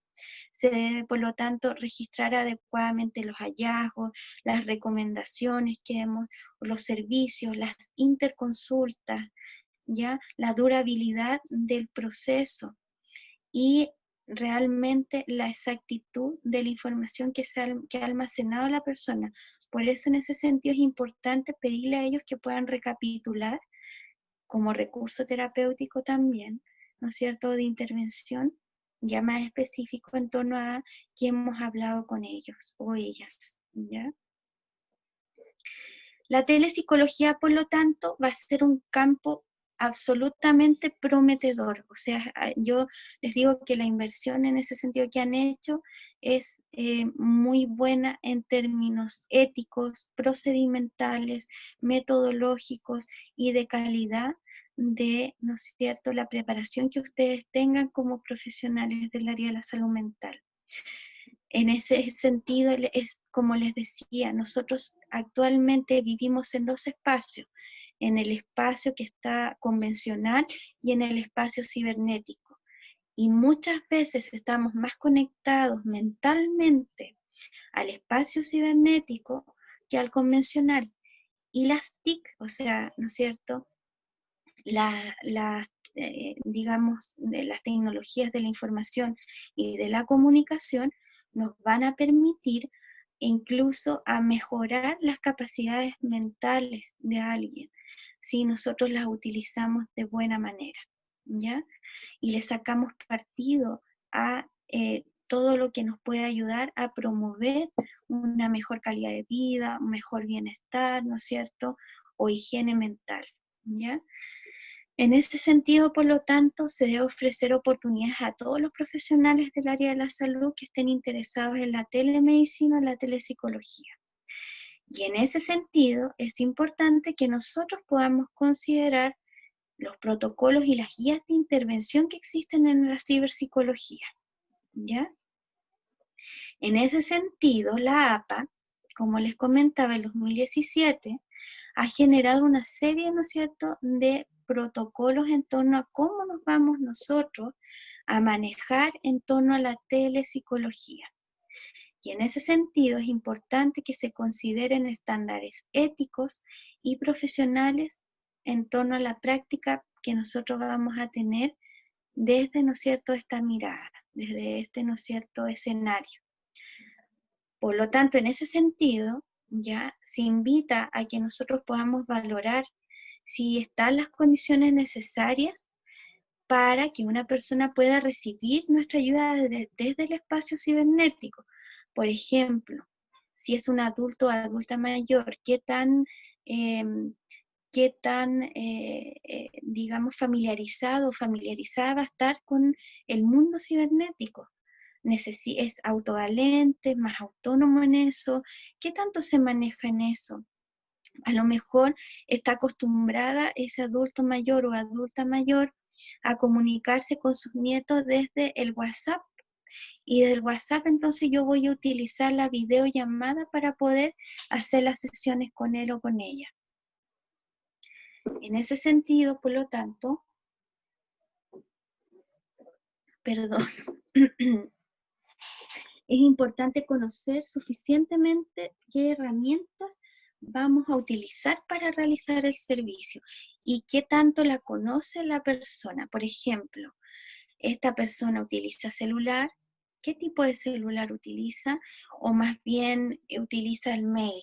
Se debe, por lo tanto, registrar adecuadamente los hallazgos, las recomendaciones que hemos, los servicios, las interconsultas, ¿ya? La durabilidad del proceso y realmente la exactitud de la información que ha almacenado la persona. Por eso en ese sentido es importante pedirle a ellos que puedan recapitular como recurso terapéutico también, ¿no es cierto?, de intervención, ya más específico en torno a que hemos hablado con ellos o ellas, ¿ya? La telepsicología, por lo tanto, va a ser un campo absolutamente prometedor. O sea, yo les digo que la inversión en ese sentido que han hecho es muy buena en términos éticos, procedimentales, metodológicos y de calidad de, ¿no es cierto?, la preparación que ustedes tengan como profesionales del área de la salud mental. En ese sentido, es como les decía, nosotros actualmente vivimos en dos espacios, en el espacio que está convencional y en el espacio cibernético. Y muchas veces estamos más conectados mentalmente al espacio cibernético que al convencional. Y las TIC, o sea, ¿no es cierto?, digamos, de las tecnologías de la información y de la comunicación nos van a permitir incluso a mejorar las capacidades mentales de alguien si nosotros las utilizamos de buena manera, ¿ya? Y le sacamos partido a todo lo que nos puede ayudar a promover una mejor calidad de vida, un mejor bienestar, ¿no es cierto?, o higiene mental, ¿ya? En ese sentido, por lo tanto, se debe ofrecer oportunidades a todos los profesionales del área de la salud que estén interesados en la telemedicina o la telepsicología. Y en ese sentido, es importante que nosotros podamos considerar los protocolos y las guías de intervención que existen en la ciberpsicología, ¿ya? En ese sentido, la APA, como les comentaba, el 2017, ha generado una serie, ¿no es cierto?, de protocolos en torno a cómo nos vamos nosotros a manejar en torno a la telepsicología. Y en ese sentido es importante que se consideren estándares éticos y profesionales en torno a la práctica que nosotros vamos a tener desde, ¿no es cierto?, esta mirada, desde este, ¿no es cierto?, escenario. Por lo tanto, en ese sentido, ya se invita a que nosotros podamos valorar si están las condiciones necesarias para que una persona pueda recibir nuestra ayuda desde el espacio cibernético. Por ejemplo, si es un adulto o adulta mayor, digamos, familiarizado o familiarizada va a estar con el mundo cibernético. Es autovalente, más autónomo en eso, ¿qué tanto se maneja en eso? A lo mejor está acostumbrada ese adulto mayor o adulta mayor a comunicarse con sus nietos desde el WhatsApp, y del WhatsApp entonces yo voy a utilizar la videollamada para poder hacer las sesiones con él o con ella. En ese sentido, por lo tanto, perdón, es importante conocer suficientemente qué herramientas vamos a utilizar para realizar el servicio y qué tanto la conoce la persona. Por ejemplo, esta persona utiliza celular, ¿qué tipo de celular utiliza? O más bien utiliza el mail,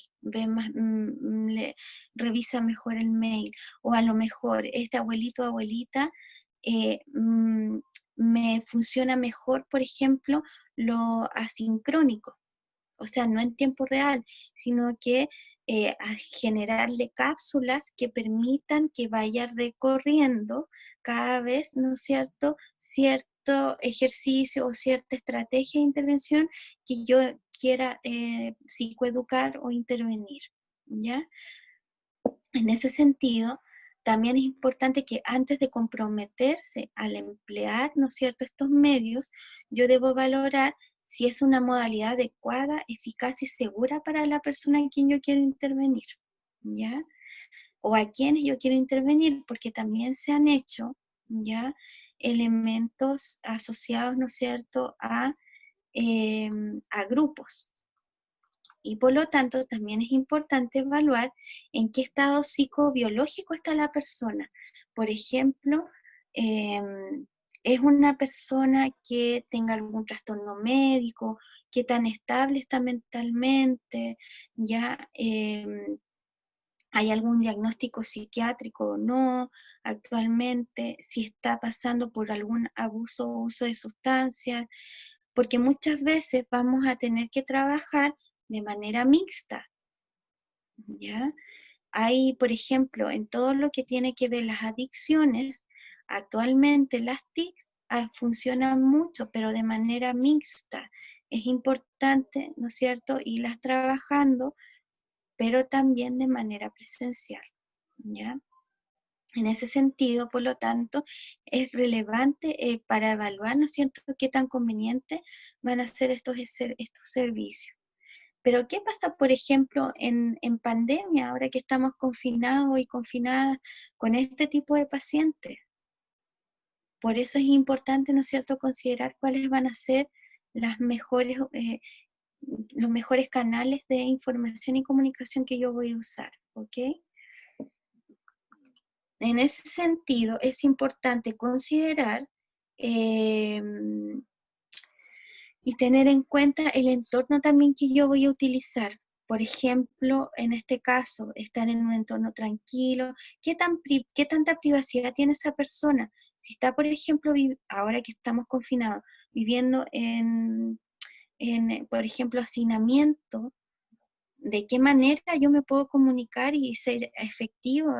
revisa mejor el mail, o a lo mejor este abuelito o abuelita me funciona mejor, por ejemplo, lo asincrónico, o sea, no en tiempo real, sino que a generarle cápsulas que permitan que vaya recorriendo cada vez, ¿no es cierto?, cierto ejercicio o cierta estrategia de intervención que yo quiera psicoeducar o intervenir, ¿ya? En ese sentido, también es importante que antes de comprometerse al emplear, ¿no es cierto?, estos medios, yo debo valorar si es una modalidad adecuada, eficaz y segura para la persona en quien yo quiero intervenir, ¿ya? O a quienes yo quiero intervenir, porque también se han hecho, ¿ya?, elementos asociados, ¿no es cierto?, a grupos. Y por lo tanto, también es importante evaluar en qué estado psicobiológico está la persona. Por ejemplo, es una persona que tenga algún trastorno médico, qué tan estable está mentalmente, ya hay algún diagnóstico psiquiátrico o no actualmente, si está pasando por algún abuso o uso de sustancias, porque muchas veces vamos a tener que trabajar de manera mixta, ¿ya? Hay, por ejemplo, en todo lo que tiene que ver las adicciones, actualmente las TICs funcionan mucho, pero de manera mixta. Es importante, ¿no es cierto?, irlas trabajando, pero también de manera presencial, ¿ya? En ese sentido, por lo tanto, es relevante para evaluar, ¿no es cierto?, qué tan conveniente van a ser estos servicios. Pero ¿qué pasa, por ejemplo, en pandemia, ahora que estamos confinados y confinadas con este tipo de pacientes? Por eso es importante, ¿no es cierto?, considerar cuáles van a ser los mejores canales de información y comunicación que yo voy a usar, ¿ok? En ese sentido, es importante considerar y tener en cuenta el entorno también que yo voy a utilizar. Por ejemplo, en este caso, estar en un entorno tranquilo, ¿qué tanta privacidad tiene esa persona? Si está, por ejemplo, ahora que estamos confinados, viviendo por ejemplo, hacinamiento, ¿de qué manera yo me puedo comunicar y hacer efectivo,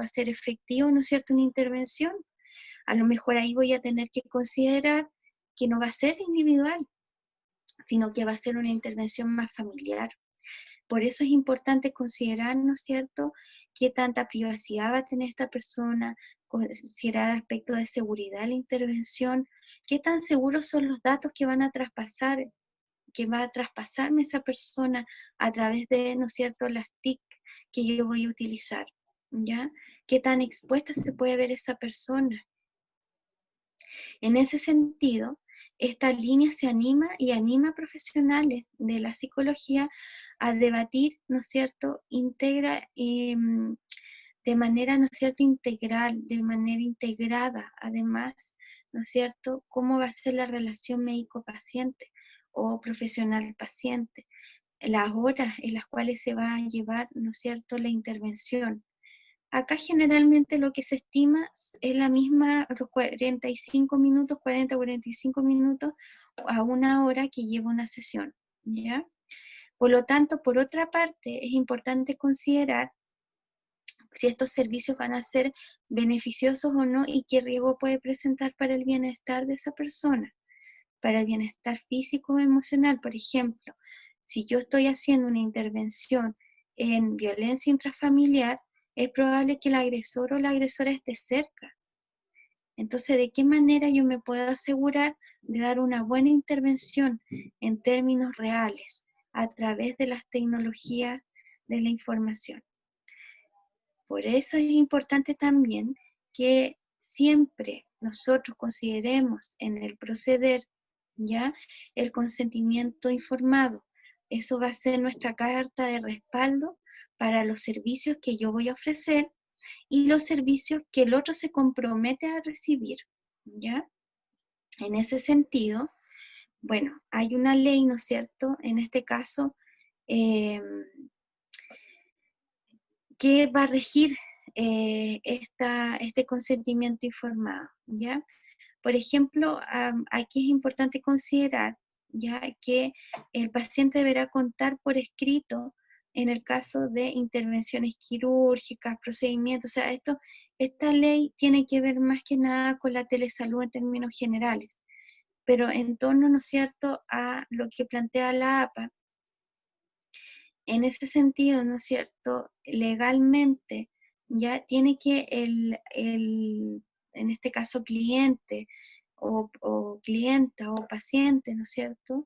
¿no es cierto?, una intervención? A lo mejor ahí voy a tener que considerar que no va a ser individual, sino que va a ser una intervención más familiar. Por eso es importante considerar, ¿no es cierto?, qué tanta privacidad va a tener esta persona, considerar aspectos de seguridad de la intervención, qué tan seguros son los datos que van a traspasar, que va a traspasarme esa persona a través de, ¿no es cierto?, las TIC que yo voy a utilizar, ¿ya? Qué tan expuesta se puede ver esa persona. En ese sentido, esta línea se anima y anima a profesionales de la psicología a debatir, ¿no es cierto?, de manera, ¿no es cierto?, integral, de manera integrada, además, ¿no es cierto?, cómo va a ser la relación médico-paciente o profesional-paciente, las horas en las cuales se va a llevar, ¿no es cierto?, la intervención. Acá generalmente lo que se estima es la misma, los 45 minutos, 40-45 minutos a una hora que lleva una sesión, ¿ya? Por lo tanto, por otra parte, es importante considerar si estos servicios van a ser beneficiosos o no y qué riesgo puede presentar para el bienestar de esa persona, para el bienestar físico o emocional. Por ejemplo, si yo estoy haciendo una intervención en violencia intrafamiliar, es probable que el agresor o la agresora esté cerca. Entonces, ¿de qué manera yo me puedo asegurar de dar una buena intervención en términos reales a través de las tecnologías de la información? Por eso es importante también que siempre nosotros consideremos en el proceder, ¿ya?, el consentimiento informado. Eso va a ser nuestra carta de respaldo para los servicios que yo voy a ofrecer y los servicios que el otro se compromete a recibir, ¿ya? En ese sentido, bueno, hay una ley, ¿no es cierto?, en este caso, que va a regir este consentimiento informado, ¿ya? Por ejemplo, aquí es importante considerar, ya, que el paciente deberá contar por escrito en el caso de intervenciones quirúrgicas, procedimientos, o sea, esta ley tiene que ver más que nada con la telesalud en términos generales, pero en torno, ¿no es cierto?, a lo que plantea la APA, en ese sentido, ¿no es cierto?, legalmente ya tiene que en este caso cliente o clienta o paciente, ¿no es cierto?,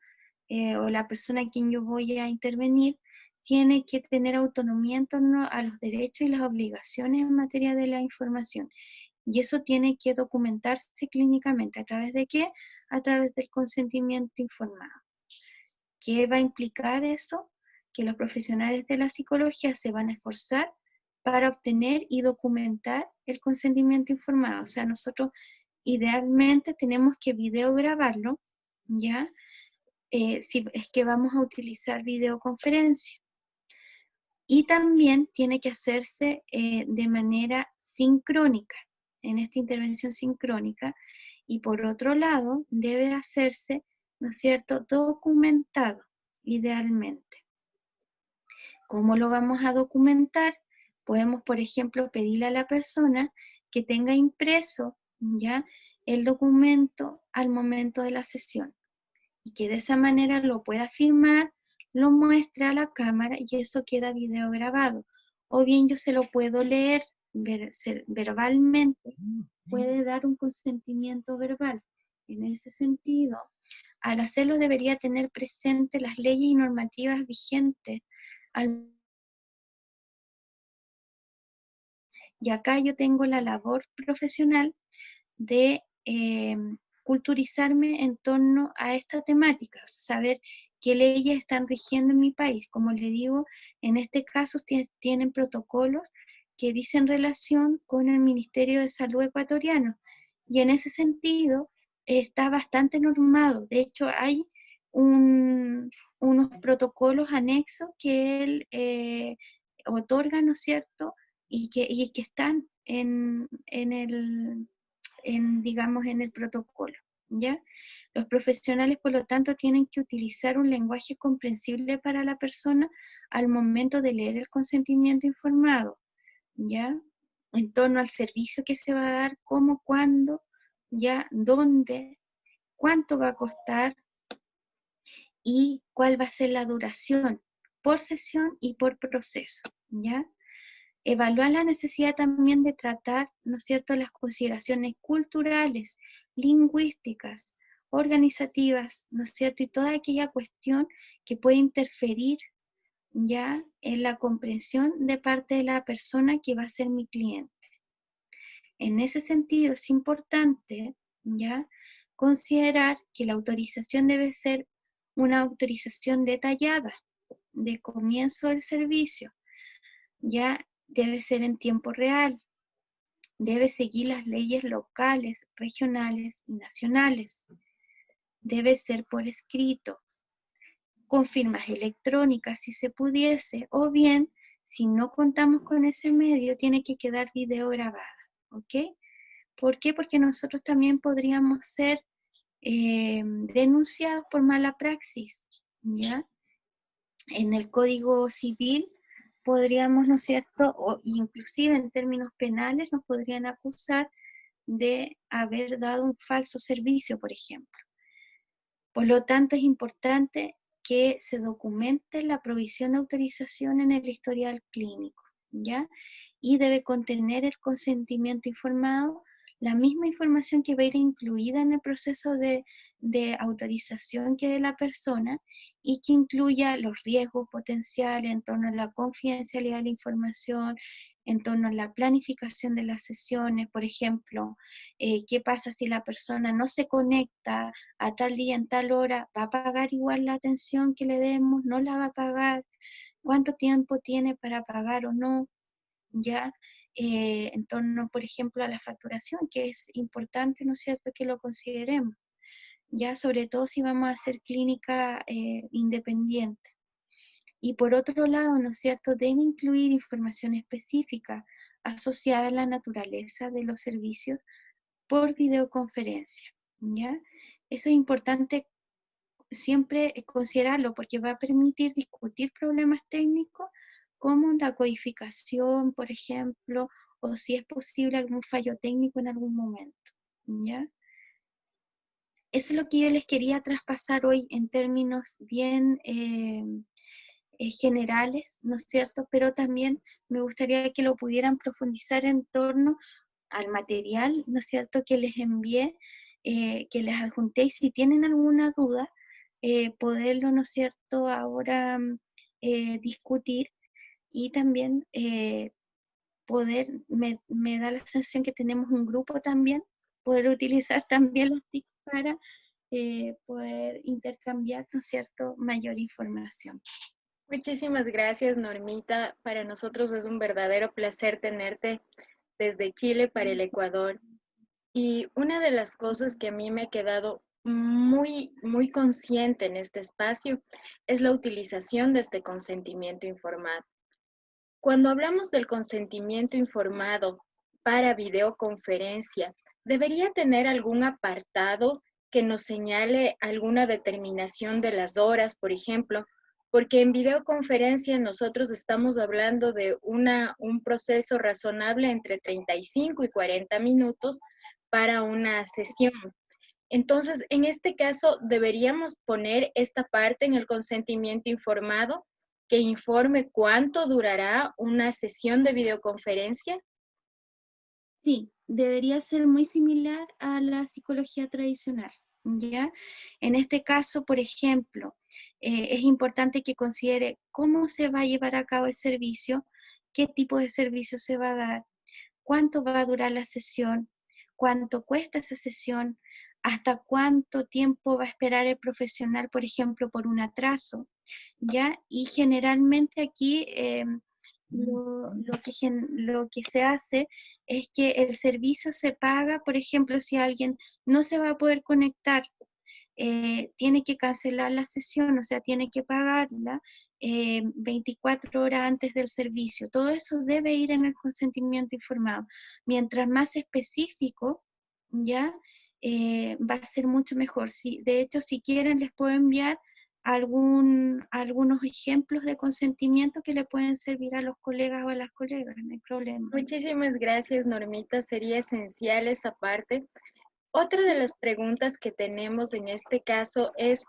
o la persona a quien yo voy a intervenir, tiene que tener autonomía en torno a los derechos y las obligaciones en materia de la información. Y eso tiene que documentarse clínicamente. ¿A través de qué? A través del consentimiento informado. ¿Qué va a implicar eso? Que los profesionales de la psicología se van a esforzar para obtener y documentar el consentimiento informado. O sea, nosotros idealmente tenemos que videograbarlo, ¿ya? Si es que vamos a utilizar videoconferencia. Y también tiene que hacerse de manera sincrónica, en esta intervención sincrónica. Y por otro lado, debe hacerse, ¿no es cierto?, documentado, idealmente. ¿Cómo lo vamos a documentar? Podemos, por ejemplo, pedirle a la persona que tenga impreso, ¿ya?, el documento al momento de la sesión y que de esa manera lo pueda firmar, lo muestre a la cámara y eso queda video grabado. O bien yo se lo puedo leer verbalmente, puede dar un consentimiento verbal. En ese sentido, al hacerlo debería tener presente las leyes y normativas vigentes. Y acá yo tengo la labor profesional de culturizarme en torno a esta temática, o sea, saber qué leyes están rigiendo en mi país. Como le digo, en este caso tienen protocolos que dicen relación con el Ministerio de Salud ecuatoriano, y en ese sentido está bastante normado. De hecho, hay unos protocolos anexos que él otorga, ¿no es cierto?, y que están digamos, en el protocolo, ¿ya? Los profesionales, por lo tanto, tienen que utilizar un lenguaje comprensible para la persona al momento de leer el consentimiento informado, ¿ya? En torno al servicio que se va a dar, cómo, cuándo, ¿ya?, dónde, cuánto va a costar y cuál va a ser la duración por sesión y por proceso, ¿ya? Evaluar la necesidad también de tratar, ¿no es cierto?, las consideraciones culturales, lingüísticas, organizativas, ¿no es cierto?, y toda aquella cuestión que puede interferir ya en la comprensión de parte de la persona que va a ser mi cliente. En ese sentido es importante ya considerar que la autorización debe ser una autorización detallada de comienzo del servicio, ya debe ser en tiempo real, debe seguir las leyes locales, regionales y nacionales, debe ser por escrito, con firmas electrónicas si se pudiese, o bien, si no contamos con ese medio, tiene que quedar video grabada, ¿ok? ¿Por qué? Porque nosotros también podríamos ser denunciados por mala praxis, ¿ya? En el Código Civil podríamos, ¿no es cierto?, o inclusive en términos penales nos podrían acusar de haber dado un falso servicio, por ejemplo. Por lo tanto, es importante que se documente la provisión de autorización en el historial clínico, ¿ya? Y debe contener el consentimiento informado, la misma información que va a ir incluida en el proceso de autorización que dé la persona y que incluya los riesgos potenciales en torno a la confidencialidad de la información, en torno a la planificación de las sesiones, por ejemplo, qué pasa si la persona no se conecta a tal día, en tal hora, ¿va a pagar igual la atención que le demos? ¿No la va a pagar? ¿Cuánto tiempo tiene para pagar o no? ¿Ya? En torno, por ejemplo, a la facturación, que es importante, ¿no es cierto?, que lo consideremos, ya sobre todo si vamos a hacer clínica independiente. Y por otro lado, ¿no es cierto?, debe incluir información específica asociada a la naturaleza de los servicios por videoconferencia, ¿ya? Eso es importante siempre considerarlo porque va a permitir discutir problemas técnicos como la codificación, por ejemplo, o si es posible algún fallo técnico en algún momento, ¿ya? Eso es lo que yo les quería traspasar hoy en términos bien generales, ¿no es cierto? Pero también me gustaría que lo pudieran profundizar en torno al material, ¿no es cierto?, que les envié, que les adjunté, y si tienen alguna duda, poderlo, ¿no es cierto?, ahora discutir, y también poder, me da la sensación que tenemos un grupo también, poder utilizar también los TIC para poder intercambiar, ¿no es cierto?, mayor información. Muchísimas gracias, Normita. Para nosotros es un verdadero placer tenerte desde Chile para el Ecuador. Y una de las cosas que a mí me ha quedado muy consciente en este espacio es la utilización de este consentimiento informado. Cuando hablamos del consentimiento informado para videoconferencia, ¿debería tener algún apartado que nos señale alguna determinación de las horas, por ejemplo? Porque en videoconferencia nosotros estamos hablando de un proceso razonable entre 35 y 40 minutos para una sesión. Entonces, en este caso, deberíamos poner esta parte en el consentimiento informado que informe cuánto durará una sesión de videoconferencia. Sí, debería ser muy similar a la psicología tradicional, ¿ya? En este caso, por ejemplo, es importante que considere cómo se va a llevar a cabo el servicio, qué tipo de servicio se va a dar, cuánto va a durar la sesión, cuánto cuesta esa sesión, hasta cuánto tiempo va a esperar el profesional, por ejemplo, por un atraso, ¿ya? Y generalmente aquí lo que se hace es que el servicio se paga, por ejemplo, si alguien no se va a poder conectar, tiene que cancelar la sesión, o sea, tiene que pagarla 24 horas antes del servicio. Todo eso debe ir en el consentimiento informado. Mientras más específico, ¿ya? Va a ser mucho mejor. Si, de hecho, si quieren, les puedo enviar algunos ejemplos de consentimiento que le pueden servir a los colegas o a las colegas, no hay problema. Muchísimas gracias, Normita. Sería esencial esa parte. Otra de las preguntas que tenemos en este caso es,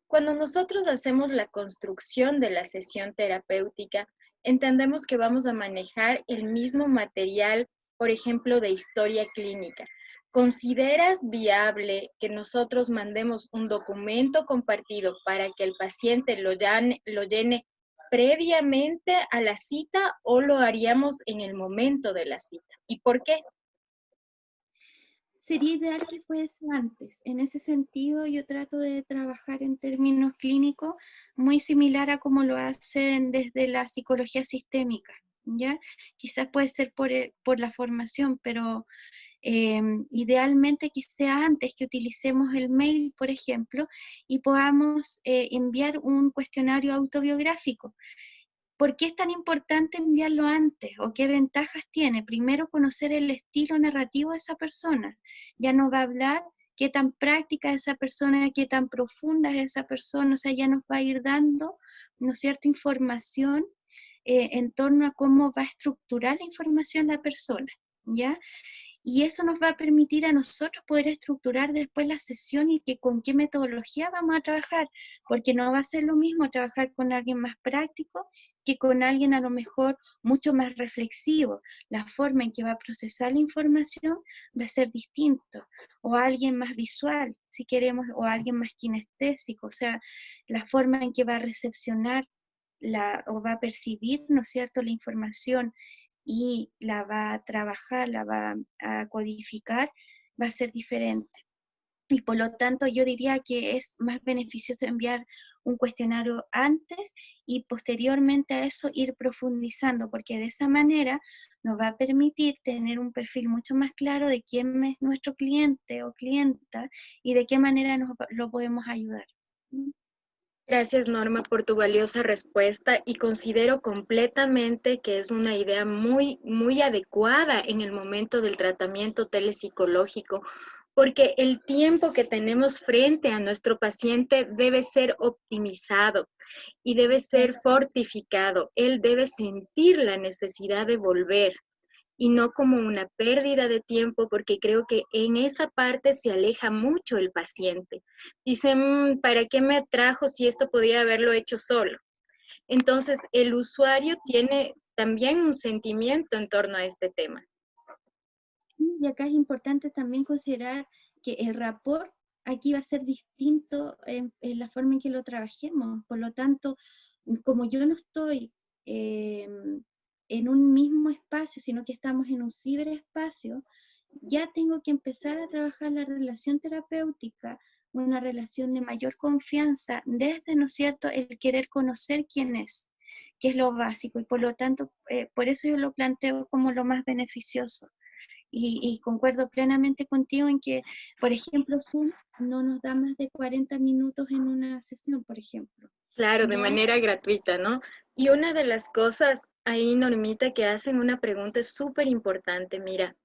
cuando nosotros hacemos la construcción de la sesión terapéutica, entendemos que vamos a manejar el mismo material, por ejemplo, de historia clínica. ¿Consideras viable que nosotros mandemos un documento compartido para que el paciente lo llene previamente a la cita o lo haríamos en el momento de la cita? ¿Y por qué? Sería ideal que fuese antes. En ese sentido, yo trato de trabajar en términos clínicos muy similar a como lo hacen desde la psicología sistémica, ¿ya? Quizás puede ser por la formación, pero idealmente que sea antes, que utilicemos el mail, por ejemplo, y podamos enviar un cuestionario autobiográfico. ¿Por qué es tan importante enviarlo antes o qué ventajas tiene? Primero, conocer el estilo narrativo de esa persona. Ya nos va a hablar qué tan práctica es esa persona, qué tan profunda es esa persona, o sea, ya nos va a ir dando, ¿no es cierto?, información en torno a cómo va a estructurar la información la persona, ¿ya? Y eso nos va a permitir a nosotros poder estructurar después la sesión y que con qué metodología vamos a trabajar, porque no va a ser lo mismo trabajar con alguien más práctico que con alguien a lo mejor mucho más reflexivo. La forma en que va a procesar la información va a ser distinto, o alguien más visual, si queremos, o alguien más kinestésico, o sea, la forma en que va a recepcionar o va a percibir, ¿no es cierto?, la información y la va a trabajar, la va a codificar, va a ser diferente. Y por lo tanto yo diría que es más beneficioso enviar un cuestionario antes y posteriormente a eso ir profundizando, porque de esa manera nos va a permitir tener un perfil mucho más claro de quién es nuestro cliente o clienta y de qué manera lo podemos ayudar. Gracias, Norma, por tu valiosa respuesta y considero completamente que es una idea muy, muy adecuada en el momento del tratamiento telepsicológico, porque el tiempo que tenemos frente a nuestro paciente debe ser optimizado y debe ser fortificado. Él debe sentir la necesidad de volver y no como una pérdida de tiempo, porque creo que en esa parte se aleja mucho el paciente. Dice, ¿para qué me trajo si esto podía haberlo hecho solo? Entonces, el usuario tiene también un sentimiento en torno a este tema. Y acá es importante también considerar que el rapport aquí va a ser distinto en la forma en que lo trabajemos. Por lo tanto, como yo no estoy en un mismo espacio, sino que estamos en un ciberespacio, ya tengo que empezar a trabajar la relación terapéutica, una relación de mayor confianza, desde, ¿no es cierto?, el querer conocer quién es, que es lo básico, y por lo tanto, por eso yo lo planteo como lo más beneficioso. Y concuerdo plenamente contigo en que, por ejemplo, Zoom no nos da más de 40 minutos en una sesión, por ejemplo. Claro, de ¿Ya? manera gratuita, ¿no? Y una de las cosas ahí, Normita, que hacen una pregunta es súper importante. Mira,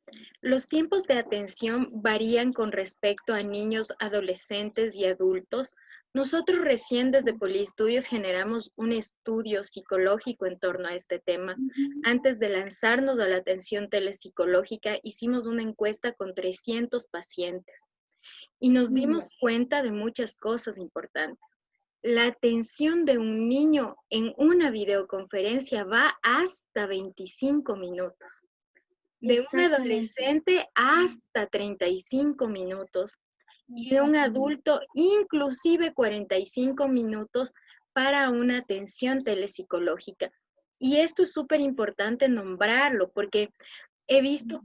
los tiempos de atención varían con respecto a niños, adolescentes y adultos. Nosotros recién desde Poliestudios generamos un estudio psicológico en torno a este tema. Ujú. Antes de lanzarnos a la atención telepsicológica, hicimos una encuesta con 300 pacientes y nos Ya. dimos cuenta de muchas cosas importantes. La atención de un niño en una videoconferencia va hasta 25 minutos, de un Exactamente, adolescente hasta 35 minutos y de un exactamente. adulto inclusive 45 minutos para una atención telepsicológica. Y esto es súper importante nombrarlo porque he visto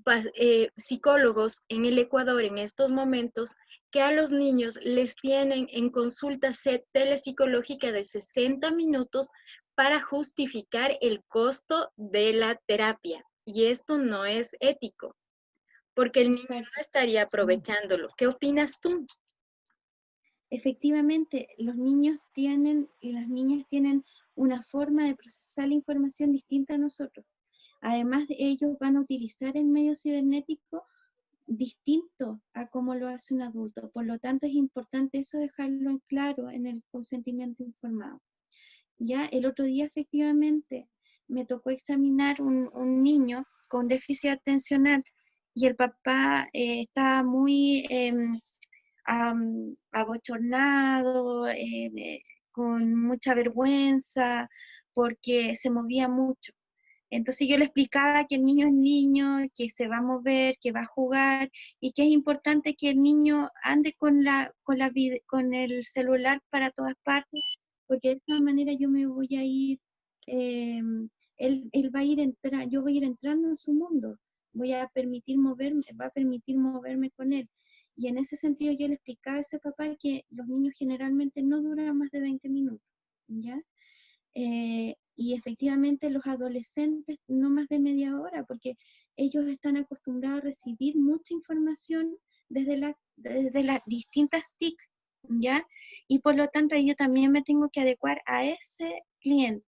psicólogos en el Ecuador en estos momentos que a los niños les tienen en consulta telepsicológica de 60 minutos para justificar el costo de la terapia. Y esto no es ético, porque el niño no Exacto. estaría aprovechándolo. ¿Qué opinas tú? Efectivamente, los niños tienen y las niñas tienen una forma de procesar la información distinta a nosotros. Además, ellos van a utilizar el medio cibernético distinto a cómo lo hace un adulto. Por lo tanto, es importante eso dejarlo en claro en el consentimiento informado. Ya el otro día efectivamente me tocó examinar un niño con déficit atencional y el papá estaba muy abochornado, con mucha vergüenza, porque se movía mucho. Entonces yo le explicaba que el niño es niño, que se va a mover, que va a jugar y que es importante que el niño ande con el celular para todas partes, porque de esta manera yo me voy a ir, eh, él va a ir yo voy a ir entrando en su mundo, va a permitir moverme con él. Y en ese sentido yo le explicaba a ese papá que los niños generalmente no duran más de 20 minutos, ¿ya? Y efectivamente los adolescentes no más de media hora, porque ellos están acostumbrados a recibir mucha información desde las distintas TIC, ¿ya? Y por lo tanto yo también me tengo que adecuar a ese cliente.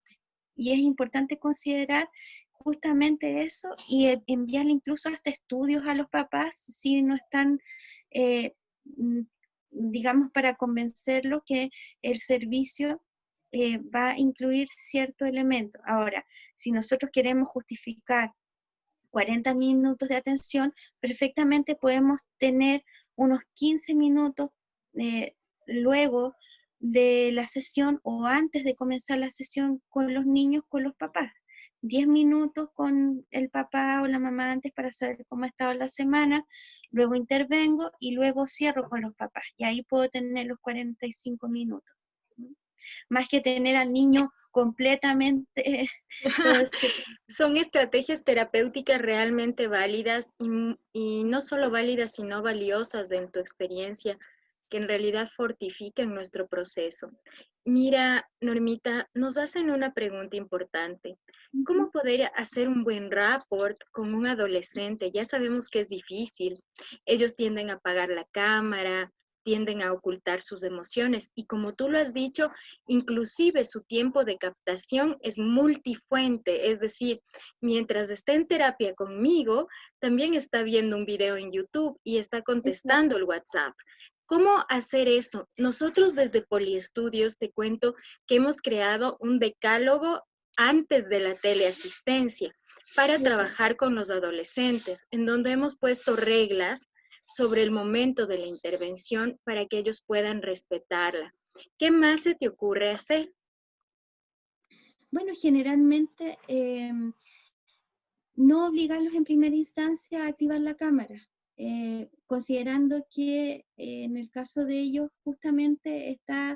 Y es importante considerar justamente eso y enviarle incluso hasta estudios a los papás si no están, eh, mm, digamos, para convencerlos que el servicio va a incluir cierto elemento. Ahora, si nosotros queremos justificar 40 minutos de atención, perfectamente podemos tener unos 15 minutos eh, luego de la sesión o antes de comenzar la sesión con los niños, con los papás. 10 minutos con el papá o la mamá antes para saber cómo ha estado la semana, luego intervengo y luego cierro con los papás. Y ahí puedo tener los 45 minutos. Más que tener al niño completamente todo ese Son estrategias terapéuticas realmente válidas y no solo válidas, sino valiosas en tu experiencia, que en realidad fortifican nuestro proceso. Mira, Normita, nos hacen una pregunta importante. ¿Cómo poder hacer un buen rapport con un adolescente? Ya sabemos que es difícil. Ellos tienden a apagar la cámara, tienden a ocultar sus emociones y como tú lo has dicho, inclusive su tiempo de captación es multifuente, es decir, mientras está en terapia conmigo, también está viendo un video en YouTube y está contestando el WhatsApp. ¿Cómo hacer eso? Nosotros desde Poliestudios te cuento que hemos creado un decálogo antes de la teleasistencia para trabajar con los adolescentes, en donde hemos puesto reglas sobre el momento de la intervención para que ellos puedan respetarla. ¿Qué más se te ocurre hacer? Bueno, generalmente no obligarlos en primera instancia a activar la cámara, considerando que en el caso de ellos justamente está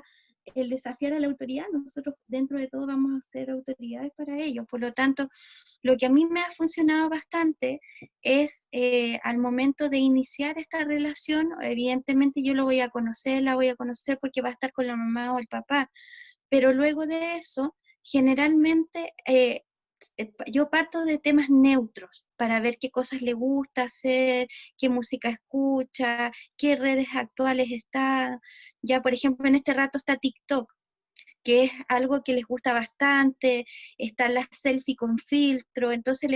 el desafiar a la autoridad. Nosotros dentro de todo vamos a ser autoridades para ellos. Por lo tanto, lo que a mí me ha funcionado bastante es al momento de iniciar esta relación, evidentemente yo lo voy a conocer, la voy a conocer porque va a estar con la mamá o el papá, pero luego de eso, generalmente yo parto de temas neutros para ver qué cosas le gusta hacer, qué música escucha, qué redes actuales está. Ya, por ejemplo, en este rato está TikTok, que es algo que les gusta bastante, está la selfie con filtro, entonces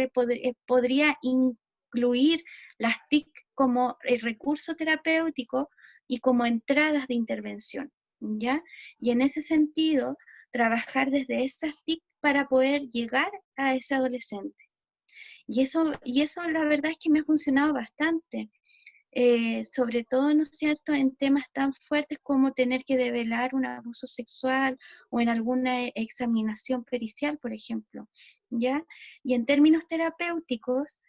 podría incluir las TIC como el recurso terapéutico y como entradas de intervención, ¿ya? Y en ese sentido, trabajar desde esas TIC para poder llegar a ese adolescente. Y eso la verdad es que me ha funcionado bastante. Sobre todo, ¿no es cierto?, en temas tan fuertes como tener que develar un abuso sexual o en alguna examinación pericial, por ejemplo, ¿ya? Y en términos terapéuticos,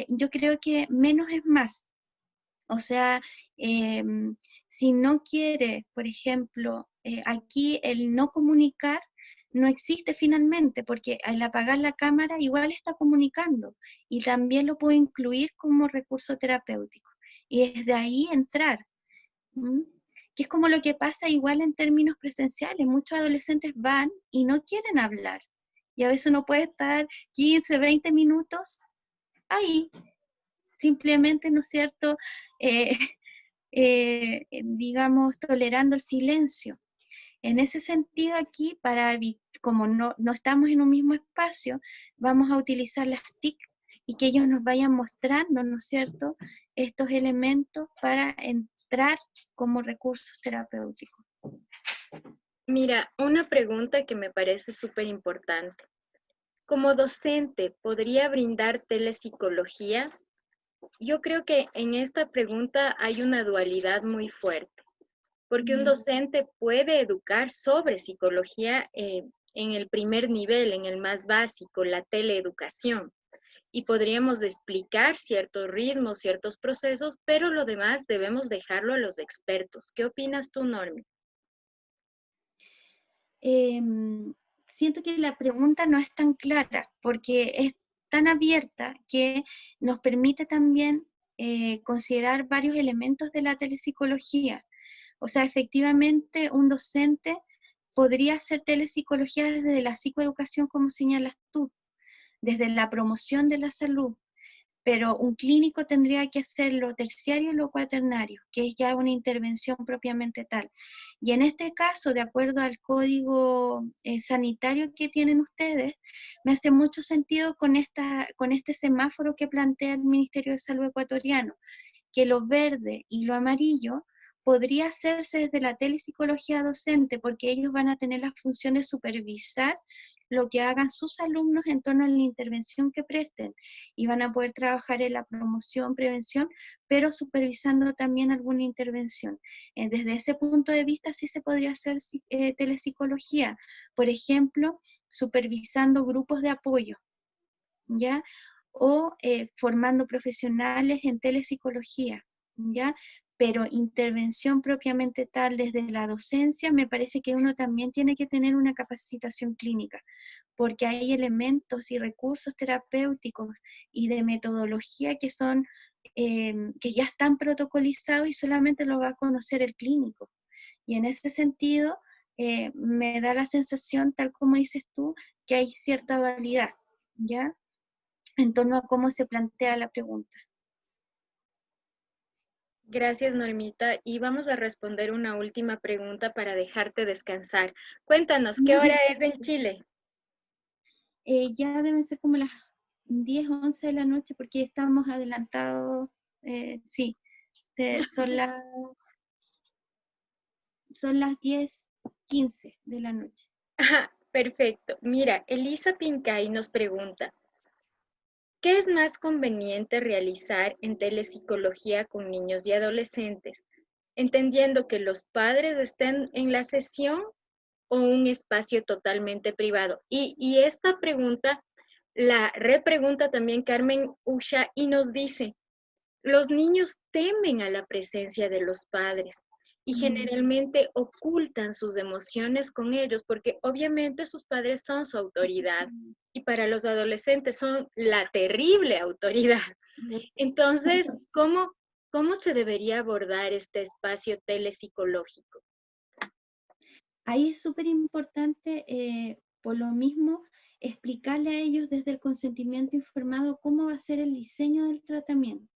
yo creo que menos es más. O sea, si no quiere, por ejemplo, aquí el no comunicar no existe finalmente, porque al apagar la cámara igual está comunicando y también lo puedo incluir como recurso terapéutico. Y desde ahí entrar, ¿m? Que es como lo que pasa igual en términos presenciales. Muchos adolescentes van y no quieren hablar. Y a veces uno puede estar 15, 20 minutos ahí, simplemente, ¿no es cierto?, eh, digamos, tolerando el silencio. En ese sentido aquí, como no estamos en un mismo espacio, vamos a utilizar las TIC y que ellos nos vayan mostrando, ¿no es cierto?, estos elementos para entrar como recursos terapéuticos. Mira, una pregunta que me parece súper importante. Como docente, ¿podría brindar telepsicología? Yo creo que en esta pregunta hay una dualidad muy fuerte, porque un docente puede educar sobre psicología en el primer nivel, en el más básico, la teleeducación. Y podríamos explicar ciertos ritmos, ciertos procesos, pero lo demás debemos dejarlo a los expertos. ¿Qué opinas tú, Normi? Siento que la pregunta no es tan clara porque es tan abierta que nos permite también considerar varios elementos de la telepsicología. O sea, efectivamente, un docente podría hacer telepsicología desde la psicoeducación, como señalas tú, desde la promoción de la salud, pero un clínico tendría que hacer lo terciario y lo cuaternario, que es ya una intervención propiamente tal. Y en este caso, de acuerdo al código sanitario que tienen ustedes, me hace mucho sentido con este semáforo que plantea el Ministerio de Salud ecuatoriano, que lo verde y lo amarillo podría hacerse desde la telepsicología docente, porque ellos van a tener la función de supervisar lo que hagan sus alumnos en torno a la intervención que presten, y van a poder trabajar en la promoción, prevención, pero supervisando también alguna intervención. Desde ese punto de vista sí se podría hacer telepsicología, por ejemplo, supervisando grupos de apoyo, ¿ya? O formando profesionales en telepsicología, ¿ya? Pero intervención propiamente tal desde la docencia, me parece que uno también tiene que tener una capacitación clínica, porque hay elementos y recursos terapéuticos y de metodología que son, que ya están protocolizados y solamente lo va a conocer el clínico. Y en ese sentido, me da la sensación, tal como dices tú, que hay cierta dualidad, ¿ya? En torno a cómo se plantea la pregunta. Gracias, Normita. Y vamos a responder una última pregunta para dejarte descansar. Cuéntanos, ¿qué hora es en Chile? Ya deben ser como las 10 o 11 de la noche porque estamos adelantados, sí, eh, son, la, son las 10:15 de la noche. Ajá, perfecto. Mira, Elisa Pincay nos pregunta, ¿qué es más conveniente realizar en telepsicología con niños y adolescentes? Entendiendo que los padres estén en la sesión o un espacio totalmente privado. Y esta pregunta la repregunta también Carmen Usha y nos dice, los niños temen a la presencia de los padres y generalmente ocultan sus emociones con ellos porque obviamente sus padres son su autoridad y para los adolescentes son la terrible autoridad. Entonces, ¿cómo se debería abordar este espacio telepsicológico? Ahí es súper importante, por lo mismo, explicarle a ellos desde el consentimiento informado cómo va a ser el diseño del tratamiento.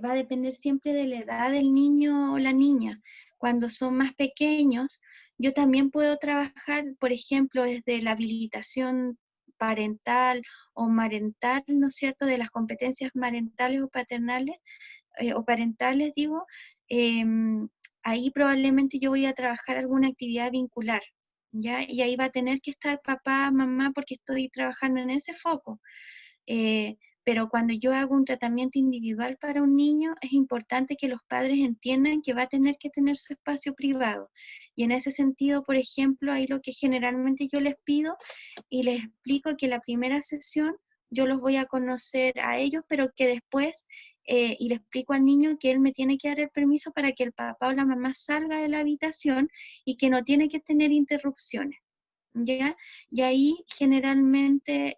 Va a depender siempre de la edad del niño o la niña. Cuando son más pequeños, yo también puedo trabajar, por ejemplo, desde la habilitación parental o marental, ¿no es cierto?, de las competencias marentales o paternales, o parentales, digo, ahí probablemente yo voy a trabajar alguna actividad vincular, ¿ya? Y ahí va a tener que estar papá, mamá, porque estoy trabajando en ese foco. Pero cuando yo hago un tratamiento individual para un niño, es importante que los padres entiendan que va a tener que tener su espacio privado. Y en ese sentido, por ejemplo, ahí lo que generalmente yo les pido y les explico que la primera sesión yo los voy a conocer a ellos, pero que después, y le explico al niño que él me tiene que dar el permiso para que el papá o la mamá salga de la habitación y que no tiene que tener interrupciones, ¿ya? Y ahí generalmente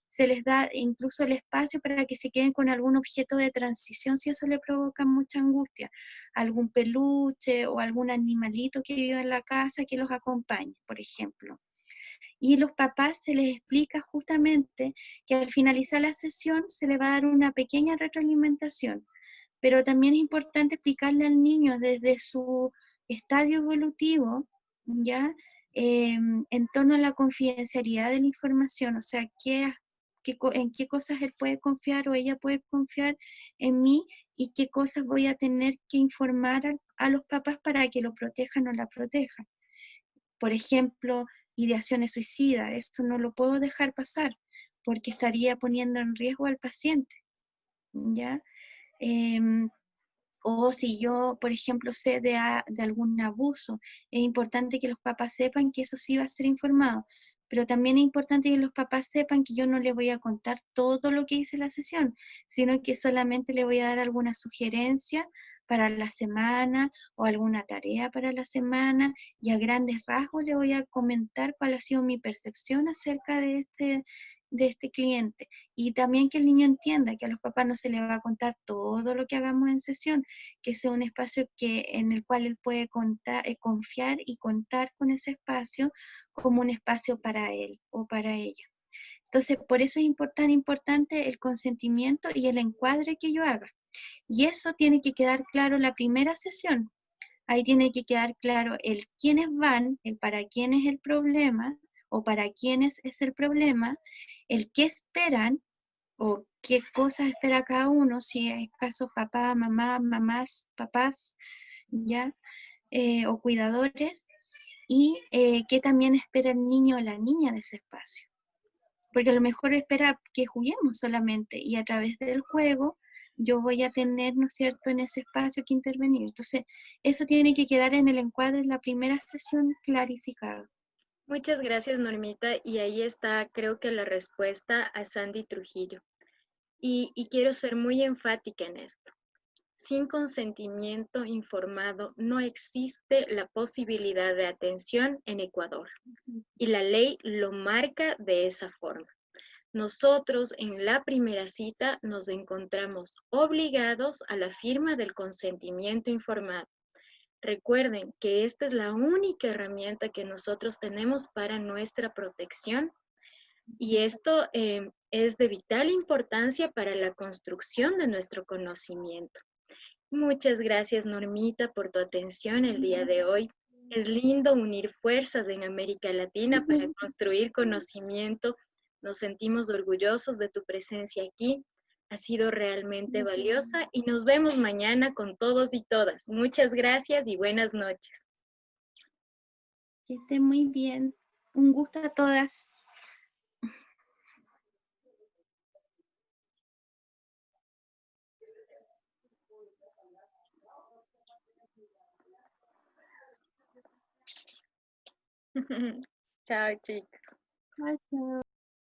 se les da incluso el espacio para que se queden con algún objeto de transición si eso le provoca mucha angustia, algún peluche o algún animalito que vive en la casa que los acompañe, por ejemplo. Y los papás se les explica justamente que al finalizar la sesión se le va a dar una pequeña retroalimentación, pero también es importante explicarle al niño desde su estadio evolutivo, ¿ya? En torno a la confidencialidad de la información, o sea, en qué cosas él puede confiar o ella puede confiar en mí y qué cosas voy a tener que informar a los papás para que lo protejan o la protejan. Por ejemplo, ideaciones suicidas, esto no lo puedo dejar pasar porque estaría poniendo en riesgo al paciente, ¿ya? O si yo, por ejemplo, sé de algún abuso, es importante que los papás sepan que eso sí va a ser informado. Pero también es importante que los papás sepan que yo no les voy a contar todo lo que hice en la sesión, sino que solamente le voy a dar alguna sugerencia para la semana o alguna tarea para la semana, y a grandes rasgos le voy a comentar cuál ha sido mi percepción acerca de este cliente. Y también que el niño entienda que a los papás no se le va a contar todo lo que hagamos en sesión, que sea un espacio en el cual él puede confiar y contar con ese espacio como un espacio para él o para ella. Entonces, por eso es tan importante el consentimiento y el encuadre que yo haga. Y eso tiene que quedar claro en la primera sesión. Ahí tiene que quedar claro el quiénes van, el para quién es el problema o para quiénes es el problema, el qué esperan o qué cosas espera cada uno, si es caso papá, mamá, mamás, papás, ¿ya? O cuidadores, y qué también espera el niño o la niña de ese espacio. Porque a lo mejor espera que juguemos solamente y a través del juego yo voy a tener, ¿no es cierto?, en ese espacio que intervenir. Entonces, eso tiene que quedar en el encuadre en la primera sesión clarificado. Muchas gracias, Normita. Y ahí está, creo que la respuesta a Sandy Trujillo. Y quiero ser muy enfática en esto. Sin consentimiento informado no existe la posibilidad de atención en Ecuador. Y la ley lo marca de esa forma. Nosotros en la primera cita nos encontramos obligados a la firma del consentimiento informado. Recuerden que esta es la única herramienta que nosotros tenemos para nuestra protección y esto es de vital importancia para la construcción de nuestro conocimiento. Muchas gracias, Normita, por tu atención el día de hoy. Es lindo unir fuerzas en América Latina para construir conocimiento. Nos sentimos orgullosos de tu presencia aquí. Ha sido realmente valiosa y nos vemos mañana con todos y todas. Muchas gracias y buenas noches. Que estén muy bien. Un gusto a todas. Chao, chicos. Chao, chao.